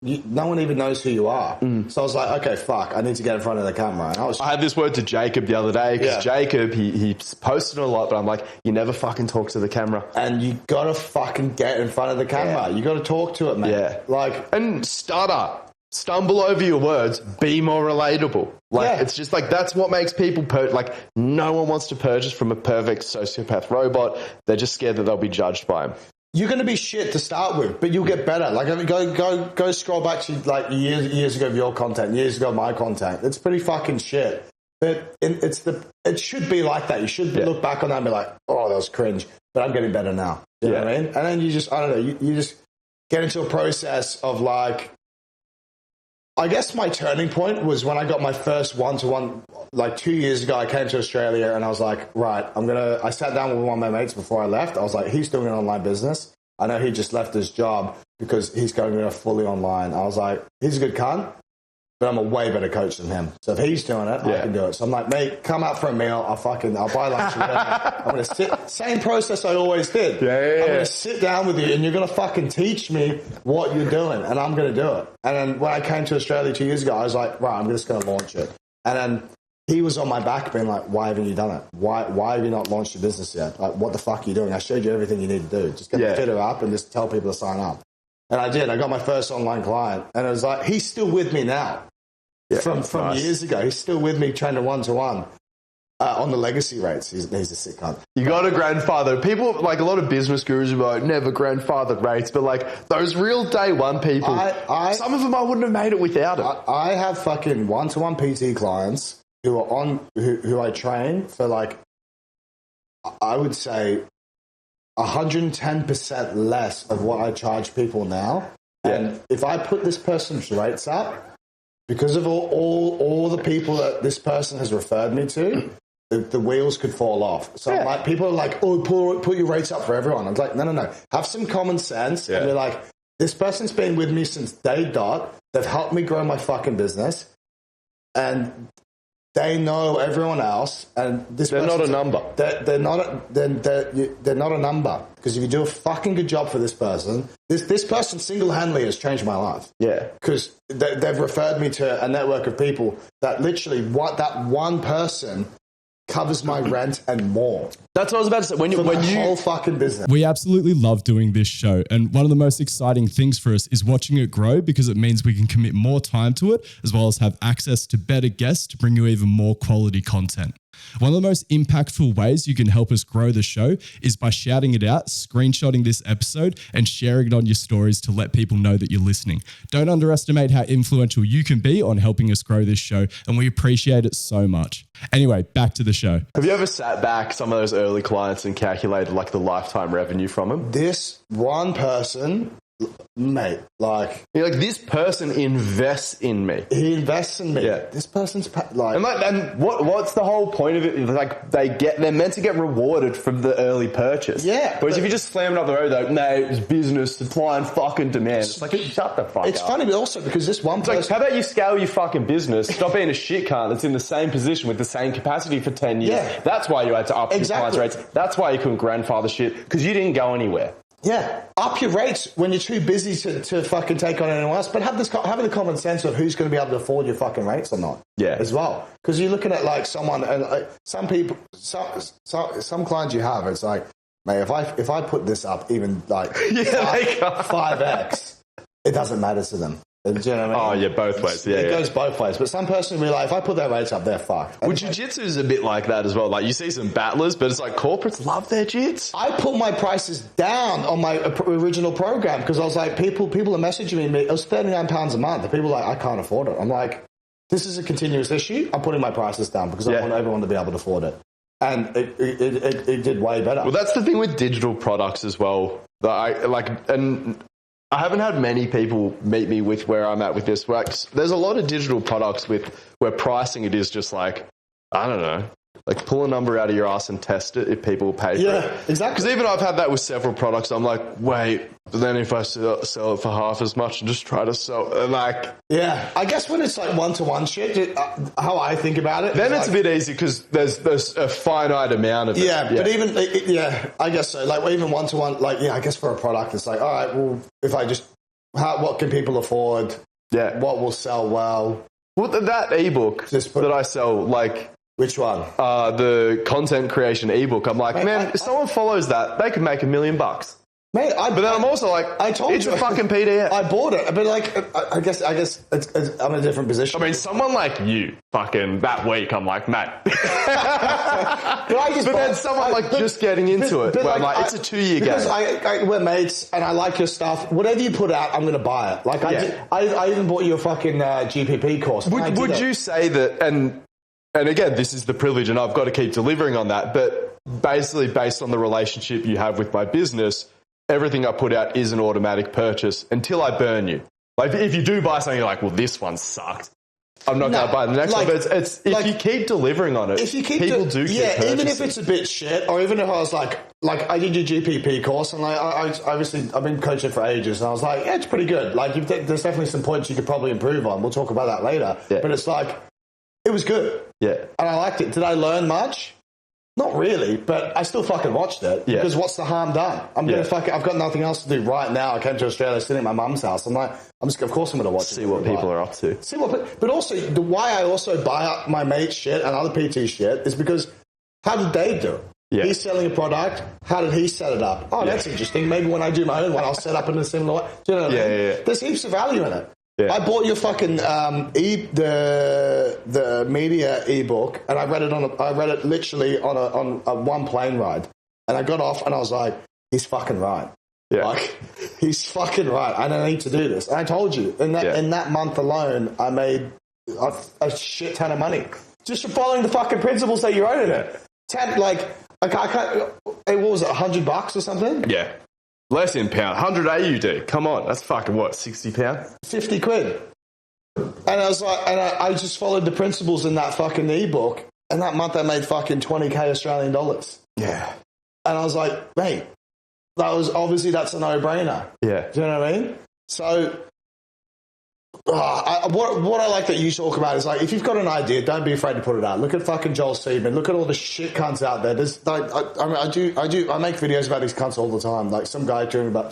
no one even knows who you are. So I was like, okay, fuck, I need to get in front of the camera. And I had this word to Jacob the other day, because Jacob, he posted a lot, but I'm like, you never fucking talk to the camera. And you gotta fucking get in front of the camera. You gotta talk to it, man. Yeah. Like, and stumble over your words, be more relatable. Like, it's just like, that's what makes people like, no one wants to purchase from a perfect sociopath robot. They're just scared that they'll be judged by him. You're going to be shit to start with, but you'll get better. Like, I mean, go scroll back to like years ago of your content, years ago of my content. It's pretty fucking shit. But it should be like that. You should look back on that and be like, oh, that was cringe. But I'm getting better now. You know what I mean? And then you just, I don't know, you just get into a process of like, I guess my turning point was when I got my first one-to-one, like 2 years ago. I came to Australia and I was like, right, I sat down with one of my mates before I left. I was like, he's doing an online business. I know he just left his job because he's going fully online. I was like, he's a good cunt, but I'm a way better coach than him. So if he's doing it, I can do it. So I'm like, mate, come out for a meal. I'll buy lunch. I'm going to sit, same process I always did. I'm going to sit down with you and you're going to fucking teach me what you're doing and I'm going to do it. And then when I came to Australia 2 years ago, I was like, right, I'm just going to launch it. And then he was on my back being like, why haven't you done it? Why have you not launched your business yet? Like, what the fuck are you doing? I showed you everything you need to do. Just get the fitter up and just tell people to sign up. And I did. I got my first online client and it was like, he's still with me now. From years ago. He's still with me training one-to-one on the legacy rates. He's a sick cunt. You got to grandfather. People, like a lot of business gurus are like, never grandfathered rates, but like those real day one people, some of them I wouldn't have made it without it. I have fucking one-to-one PT clients who are who I train for like, I would say 110% less of what I charge people now. And if I put this person's rates up, because of all the people that this person has referred me to, the wheels could fall off. So like, people are like, oh, put your rates up for everyone. I'm like, no. Have some common sense. And be like, this person's been with me since day dot. They've helped me grow my fucking business. And they know everyone else. And they're not a number. They're not a number. Because if you do a fucking good job for this person, this person single-handedly has changed my life. Yeah. Because they've referred me to a network of people that literally, that one person covers my rent and more. That's what I was about to say. When you whole fucking business. We absolutely love doing this show. And one of the most exciting things for us is watching it grow, because it means we can commit more time to it, as well as have access to better guests to bring you even more quality content. One of the most impactful ways you can help us grow the show is by shouting it out, screenshotting this episode, and sharing it on your stories to let people know that you're listening. Don't underestimate how influential you can be on helping us grow this show, and we appreciate it so much. Anyway, back to the show. Have you ever sat back some of those early clients and calculated like the lifetime revenue from them? This one person, mate, like... You're like, this person invests in me. He invests in me. Yeah. This person's like... And what's the whole point of it? Like, they're meant to get rewarded from the early purchase. Yeah. Whereas if you just slam it up the road, like, no, it's business, supply and fucking demand. It's like, shut the fuck up. It's funny, but also because this one person... Like, how about you scale your fucking business, stop being a shit cunt that's in the same position with the same capacity for 10 years. Yeah. That's why you had to up your clients' rates. That's why you couldn't grandfather shit, because you didn't go anywhere. Yeah, up your rates when you're too busy to fucking take on anyone else. But have the common sense of who's going to be able to afford your fucking rates or not. Yeah, as well. Because you're looking at like someone and like, some people, some clients you have. It's like, mate, if I put this up even like 5x, it doesn't matter to them. Do you know what I mean? Oh, yeah, both ways. Yeah, it goes both ways. But some person will be like, if I put their rates up, they're fucked. Well, jiu-jitsu is a bit like that as well. Like, you see some battlers, but it's like corporates love their jits. I put my prices down on my original program because I was like, people are messaging me. It was £39 a month. And people are like, I can't afford it. I'm like, this is a continuous issue. I'm putting my prices down because I want everyone to be able to afford it. And it did way better. Well, that's the thing with digital products as well. And I haven't had many people meet me with where I'm at with this. Like, there's a lot of digital products where pricing it is just like, I don't know, like pull a number out of your ass and test it if people will pay for it. Yeah, exactly. Because even I've had that with several products. I'm like, wait, but then if I sell it for half as much and just try to sell it, like... Yeah, I guess when it's like one-to-one shit, how I think about it... Then it's like, a bit easy because there's a finite amount of it. Yeah, but even... I guess so. Like even one-to-one, like, I guess for a product, it's like, all right, well, if I just... what can people afford? Yeah. What will sell well? Well, that ebook that I sell, like... Which one? The content creation ebook. I'm like, if someone follows that, they could make $1 million. Mate, but then I'm also like, it's a fucking PDF. I bought it, but like, I guess I'm in a different position. I mean, someone like you, fucking that week, I'm like, mate. but then someone just getting into it, where I'm like, it's a 2-year game. Because we're mates and I like your stuff. Whatever you put out, I'm going to buy it. Like, I even bought you a fucking GPP course. Would you say that, and again, this is the privilege and I've got to keep delivering on that, but basically based on the relationship you have with my business, everything I put out is an automatic purchase until I burn you. Like if you do buy something, you're like, well, this one sucked, I'm not going to buy the next one. But it's if you keep delivering on it, people do keep purchasing. Even if it's a bit shit, or even if I was like I did your GPP course, and I've been coaching for ages, and I was like, yeah, it's pretty good. Like there's definitely some points you could probably improve on. We'll talk about that later. Yeah. But it's like, it was good. Yeah. And I liked it. Did I learn much? Not really, but I still fucking watched it. Yeah. Because what's the harm done? I've got nothing else to do right now. I came to Australia sitting at my mum's house. I'm like, of course I'm going to watch it. See what people are up to. But also, why I also buy up my mate's shit and other PT shit is because how did Dave do it? Yeah. He's selling a product. How did he set it up? Oh, that's interesting. Maybe when I do my own one, I'll set up in a similar way. Do you know what I mean? Yeah. There's heaps of value in it. Yeah. I bought your fucking the media ebook, and I read it literally on a one plane ride, and I got off and I was like, he's fucking right. Yeah. Like, he's fucking right. I don't need to do this. And I told you in that month alone, I made a shit ton of money just from following the fucking principles that you wrote in it. I can't. What was it? $100 or something? Yeah. Less in pound. 100 AUD. Come on. That's fucking what? 60 pound? 50 quid. And I was like, I just followed the principles in that fucking ebook. And that month I made fucking 20k Australian dollars. Yeah. And I was like, mate, that's a no-brainer. Yeah. Do you know what I mean? So, what I like that you talk about is like, if you've got an idea, don't be afraid to put it out. Look at fucking Joel Seedman. Look at all the shit cunts out there. There's like, I make videos about these cunts all the time. Like some guy talking about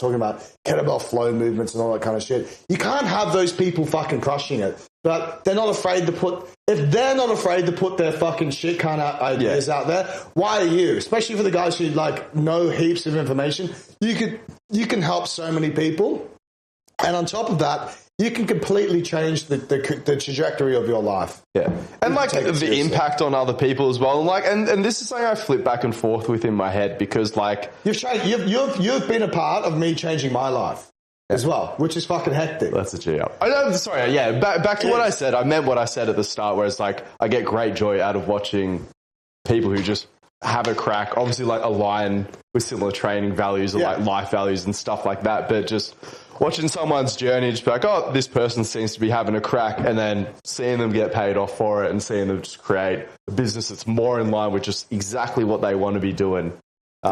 kettlebell flow movements and all that kind of shit. You can't have those people fucking crushing it. But they're not afraid to put, if they're not afraid to put their fucking shit kind of ideas out there, why are you? Especially for the guys who like know heaps of information. You can help so many people. And on top of that, you can completely change the trajectory of your life. Yeah. And like the impact on other people as well. And this is something I flip back and forth with in my head because like you've been a part of me changing my life as well, which is fucking hectic. That's a G up. Sorry, yeah. Back to what I said. I meant what I said at the start, where it's like I get great joy out of watching people who just have a crack, obviously like align with similar training values or like life values and stuff like that, but just watching someone's journey, just be like, oh, this person seems to be having a crack, and then seeing them get paid off for it and seeing them just create a business that's more in line with just exactly what they want to be doing.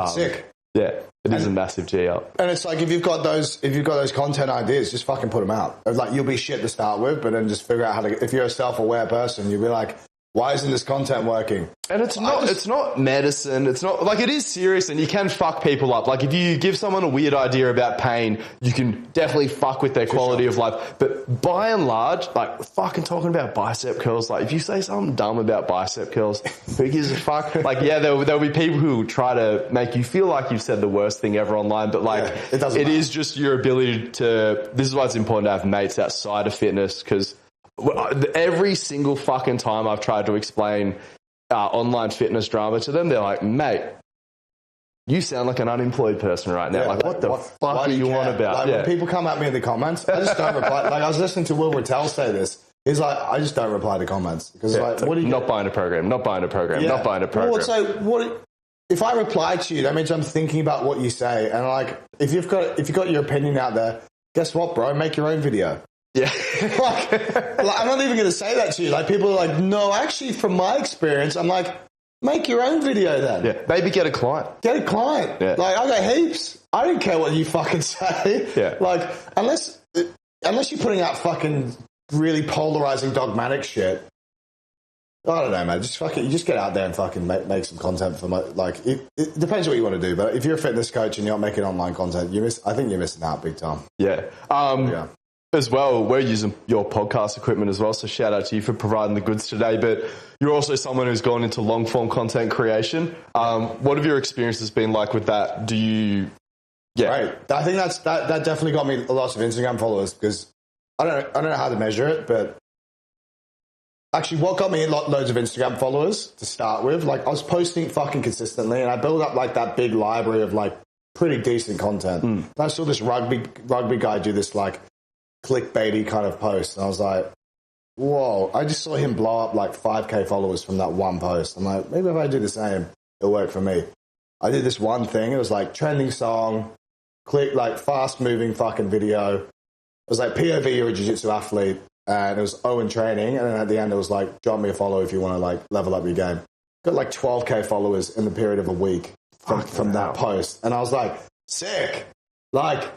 Sick. Yeah, it is a massive G up. And it's like if you've got those content ideas, just fucking put them out. Like you'll be shit to start with, but then just figure out how to. If you're a self-aware person, you'll be like, why isn't this content working? And it's not medicine. It's not like it is serious, and you can fuck people up. Like if you give someone a weird idea about pain, you can definitely fuck with their quality of life. But by and large, like fucking talking about bicep curls, like if you say something dumb about bicep curls, who gives a fuck? Like yeah, there'll be people who try to make you feel like you've said the worst thing ever online, but like it is just your ability to. This is why it's important to have mates outside of fitness, because every single fucking time I've tried to explain online fitness drama to them, they're like, mate, you sound like an unemployed person right now. Like, what the fuck are you on about? Like, when people come at me in the comments, I just don't reply. Like, I was listening to Will Rattel say this. He's like, I just don't reply to comments because like, what do you not buying a program, not buying a program, not buying a program. Well, so what? If I reply to you, that means I'm thinking about what you say, and like, if you've got your opinion out there, guess what, bro? Make your own video. Yeah. like, I'm not even going to say that to you. Like, people are like, no, actually, from my experience, I'm like, make your own video then. Yeah. Maybe get a client. Get a client. Yeah. Like, I got heaps. I don't care what you fucking say. Yeah. Like, unless you're putting out fucking really polarizing dogmatic shit. I don't know, man. Just fucking, you just get out there and fucking make some content for like. It depends what you want to do, but if you're a fitness coach and you're not making online content, I think you're missing out big time. Yeah. As well, we're using your podcast equipment as well, so shout out to you for providing the goods today. But you're also someone who's gone into long form content creation. What have your experiences been like with that? Do you? Yeah, right. I think that definitely got me a lot of Instagram followers because I don't know how to measure it, but actually, what got me loads of Instagram followers to start with, like I was posting fucking consistently, and I built up like that big library of like pretty decent content. And I saw this rugby guy do this like clickbaity kind of post, and I was like, whoa! I just saw him blow up like 5K followers from that one post. I'm like, maybe if I do the same, it'll work for me. I did this one thing. It was like trending song, click like fast moving fucking video. It was like POV, you're a jiu-jitsu athlete. And it was Owen training, and then at the end it was like, drop me a follow if you want to like level up your game. Got like 12K followers in the period of a week from that post, and I was like, sick, like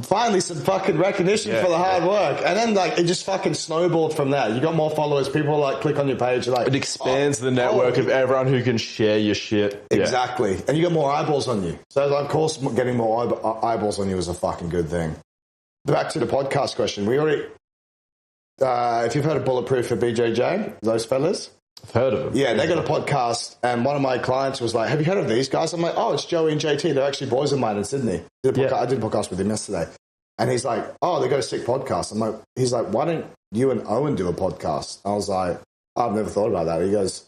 finally some fucking recognition for the hard work. And then like it just fucking snowballed from there. You got more followers, people like click on your page, like it expands the network of everyone who can share your shit. Exactly, and you got more eyeballs on you. So of course, getting more eyeballs on you is a fucking good thing. Back to the podcast question, we already. If you've heard of Bulletproof for BJJ, those fellas? I've heard of them. Yeah, they got a podcast, and one of my clients was like, have you heard of these guys? I'm like, oh, it's Joey and JT. They're actually boys of mine in Sydney. I did a podcast with him yesterday. And he's like, oh, they got a sick podcast. I'm like, he's like, why don't you and Owen do a podcast? I was like, I've never thought about that. He goes,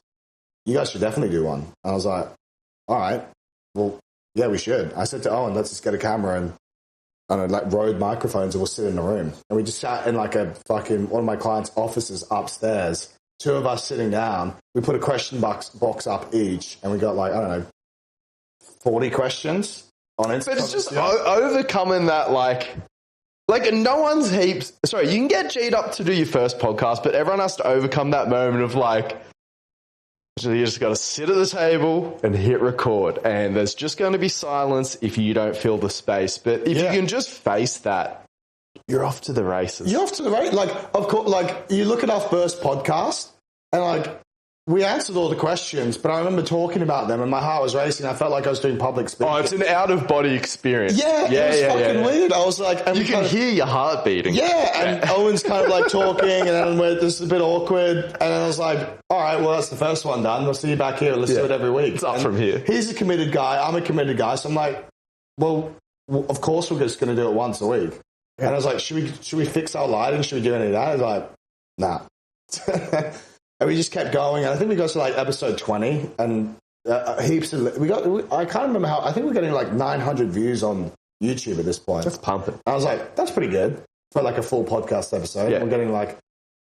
you guys should definitely do one. And I was like, all right, well, yeah, we should. I said to Owen, let's just get a camera and like Rode microphones, and we'll sit in a room. And we just sat in like a fucking, one of my clients' offices upstairs, two of us sitting down. We put a question box up each, and we got like, I don't know, 40 questions on Instagram. But it's just overcoming that like no one's heaps. Sorry, you can get G'd up to do your first podcast, but everyone has to overcome that moment of like, you just got to sit at the table and hit record, and there's just going to be silence if you don't fill the space. But if you can just face that, you're off to the races. You're off to the races. Like, of course, like you look at our first podcast, and like we answered all the questions, but I remember talking about them, and my heart was racing. I felt like I was doing public speaking. Oh, it's an out of body experience. Yeah, it was fucking weird. I was like, and you can hear your heart beating. Yeah, and Owen's kind of like talking, and then this is a bit awkward, and then I was like, all right, well, that's the first one done. We'll see you back here. Let's do it every week. It's up from here. He's a committed guy. I'm a committed guy. So I'm like, well, of course we're just going to do it once a week. Yeah. And I was like, should we fix our lighting? Should we do any of that? I was like, nah. And we just kept going. And I think we got to like episode 20, and heaps of, I can't remember how, I think we're getting like 900 views on YouTube at this point. That's pumping. I was like, that's pretty good for like a full podcast episode. Yeah. We're getting like,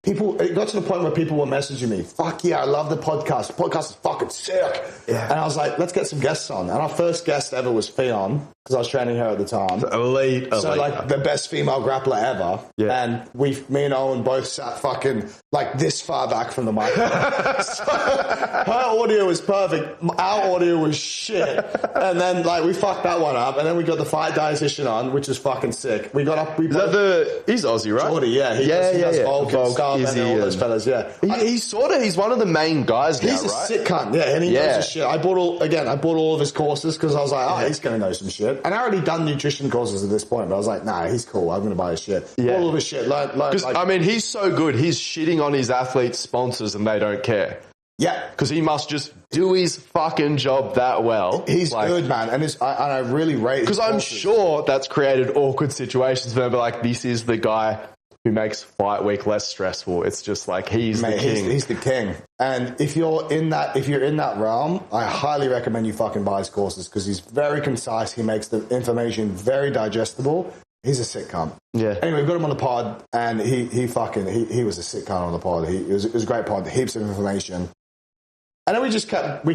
it got to the point where people were messaging me, fuck yeah, I love the podcast. The podcast is fucking sick. Yeah. And I was like, let's get some guests on. And our first guest ever was Fionn, because I was training her at the time. Elite. So like the best female grappler ever. Yeah. And me and Owen both sat fucking like this far back from the microphone. So her audio was perfect. Our audio was shit. And then like we fucked that one up. And then we got the fight dietitian on, which was fucking sick. We got up. He's Aussie, right? Geordie, yeah. He does Volk and stuff and all those fellas, yeah. He's one of the main guys now, right? He's a sick cunt, yeah. And he knows his shit. I bought all of his courses because I was like, he's going to know some shit. And I already done nutrition courses at this point, but I was like, nah, he's cool. I'm going to buy his shit. Yeah. All of his shit. Because, I mean, he's so good. He's shitting on his athletes' sponsors and they don't care. Yeah. Because he must just do his fucking job that well. He's good, man. And I really rate his Because I'm sure that's created awkward situations for them, but like, this is the guy who makes fight week less stressful. It's just like he's the king. He's the king. And if you're in that realm, I highly recommend you fucking buy his courses because he's very concise. He makes the information very digestible, He's a sick cunt. Yeah. Anyway, we got him on the pod, and he was a sick cunt on the pod. It was a great pod, heaps of information. And then we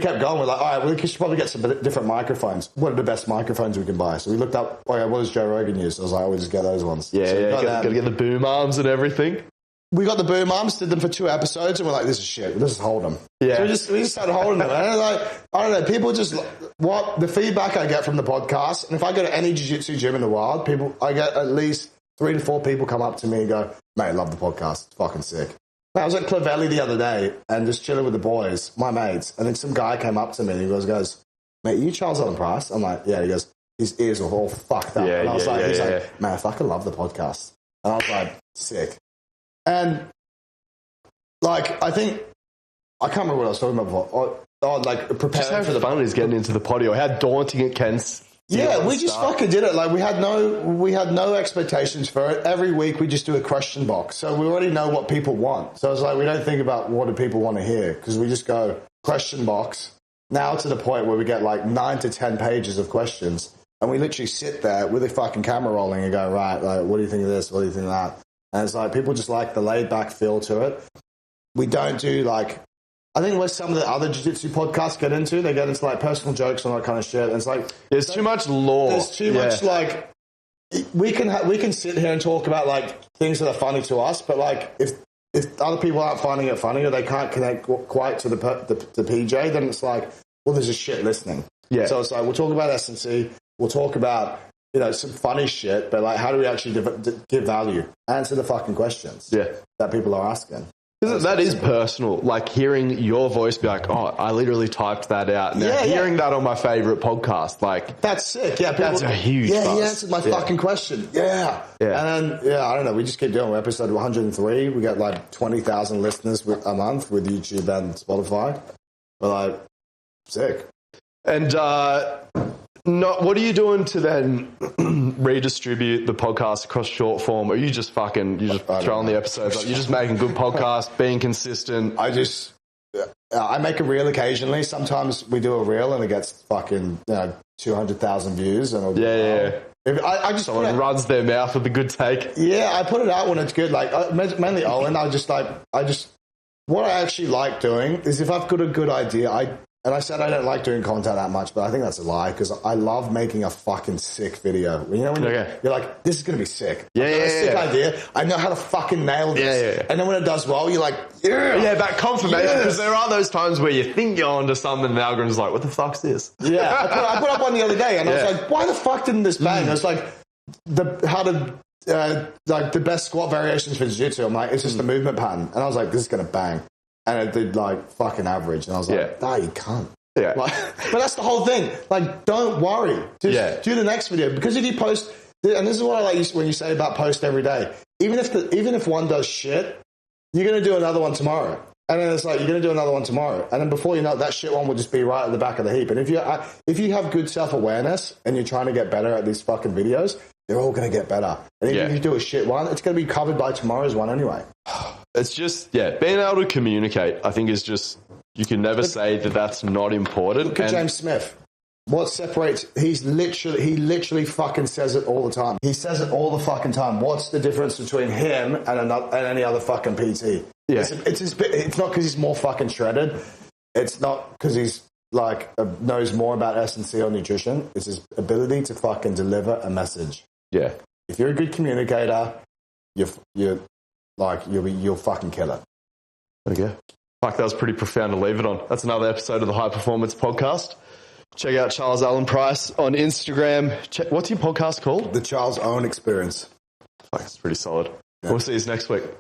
kept going. We're like, all right, we should probably get some different microphones. What are the best microphones we can buy? So we looked up, what does Joe Rogan use? So I was like, we'll just get those ones. Yeah, so got to get the boom arms and everything. We got the boom arms, did them for 2 episodes, and we're like, this is shit. Let's just hold them. Yeah. So we just started holding them. And like, I don't know, people just, what the feedback I get from the podcast, and if I go to any jiu-jitsu gym in the world, I get at least 3 to 4 people come up to me and go, mate, I love the podcast. It's fucking sick. I was at Clavelli the other day and just chilling with the boys, my mates, and then some guy came up to me and he goes, mate, you Charles Allan Price? I'm like, yeah. He goes, his ears were all fucked up. And I was like, he's like, man, I fucking love the podcast. And I was like, sick. And like, I can't remember what I was talking about before. Like preparing just how for the fun is getting into the potty, or how daunting it can. Yeah, we just fucking did it. Like we had no expectations for it. Every week we just do a question box, so we already know what people want. So it's like we don't think about what do people want to hear, because we just go question box. Now to the point where we get like 9 to 10 pages of questions, and we literally sit there with a fucking camera rolling and go, right, like, what do you think of this? What do you think of that? And it's like people just like the laid back feel to it. We don't do like, I think where some of the other jiu-jitsu podcasts get into like personal jokes and all that kind of shit. And it's like there's too much lore. There's too much like we can sit here and talk about like things that are funny to us, but like if other people aren't finding it funny or they can't connect quite to the PJ, then it's like, well, there's just shit listening. Yeah. So it's like we'll talk about S&C, we'll talk about some funny shit, but like how do we actually give value? Answer the fucking questions. That people are asking. That is personal. Like hearing your voice be like, oh, I literally typed that out. Now hearing that on my favorite podcast, like that's sick. Yeah, that's a huge. Yeah, he answered my fucking question. Yeah. And then I don't know. We just keep doing. We're episode 103. We got like 20,000 listeners a month with YouTube and Spotify. But like, sick. And what are you doing to then redistribute the podcast across short form? Or are you just throwing the episodes? Like, you're just making good podcasts, being consistent. I make a reel occasionally. Sometimes we do a reel and it gets fucking 200,000 views. And Someone runs their mouth with a good take. Yeah, I put it out when it's good. Like mainly Allan. What I actually like doing is if I've got a good idea, and I said I don't like doing content that much, but I think that's a lie because I love making a fucking sick video. You know when you're like, this is going to be sick. Sick idea. I know how to fucking nail this. And then when it does well, you're like, yeah, that confirmation. Because there are those times where you think you're onto something and the algorithm's like, what the fuck's this? Yeah, I put up one the other day and I was like, why the fuck didn't this bang? I was like, like the best squat variations for jiu-jitsu. I'm like, it's just the movement pattern. And I was like, this is going to bang. And it did like fucking average. And I was like, nah, you can't. Yeah. Like, but that's the whole thing. Like, don't worry. Just do the next video. Because if you post, and this is what I like when you say about post every day, even if one does shit, you're going to do another one tomorrow. And then it's like, you're going to do another one tomorrow. And then before you know it, that shit one will just be right at the back of the heap. And if you have good self-awareness and you're trying to get better at these fucking videos, they're all going to get better. And if you do a shit one, it's going to be covered by tomorrow's one anyway. It's just, being able to communicate, I think is just, you can never say that that's not important. Look at James Smith. What separates, he literally fucking says it all the time. He says it all the fucking time. What's the difference between him and any other fucking PT? Yeah. It's not because he's more fucking shredded. It's not because he's like knows more about S&C or nutrition. It's his ability to fucking deliver a message. Yeah. If you're a good communicator, you'll fucking kill it. Okay. Fuck, that was pretty profound to leave it on. That's another episode of the High Performance Podcast. Check out Charles Allan Price on Instagram. What's your podcast called? The Charles Owen Experience. Fuck, it's pretty solid. Yeah. We'll see you next week.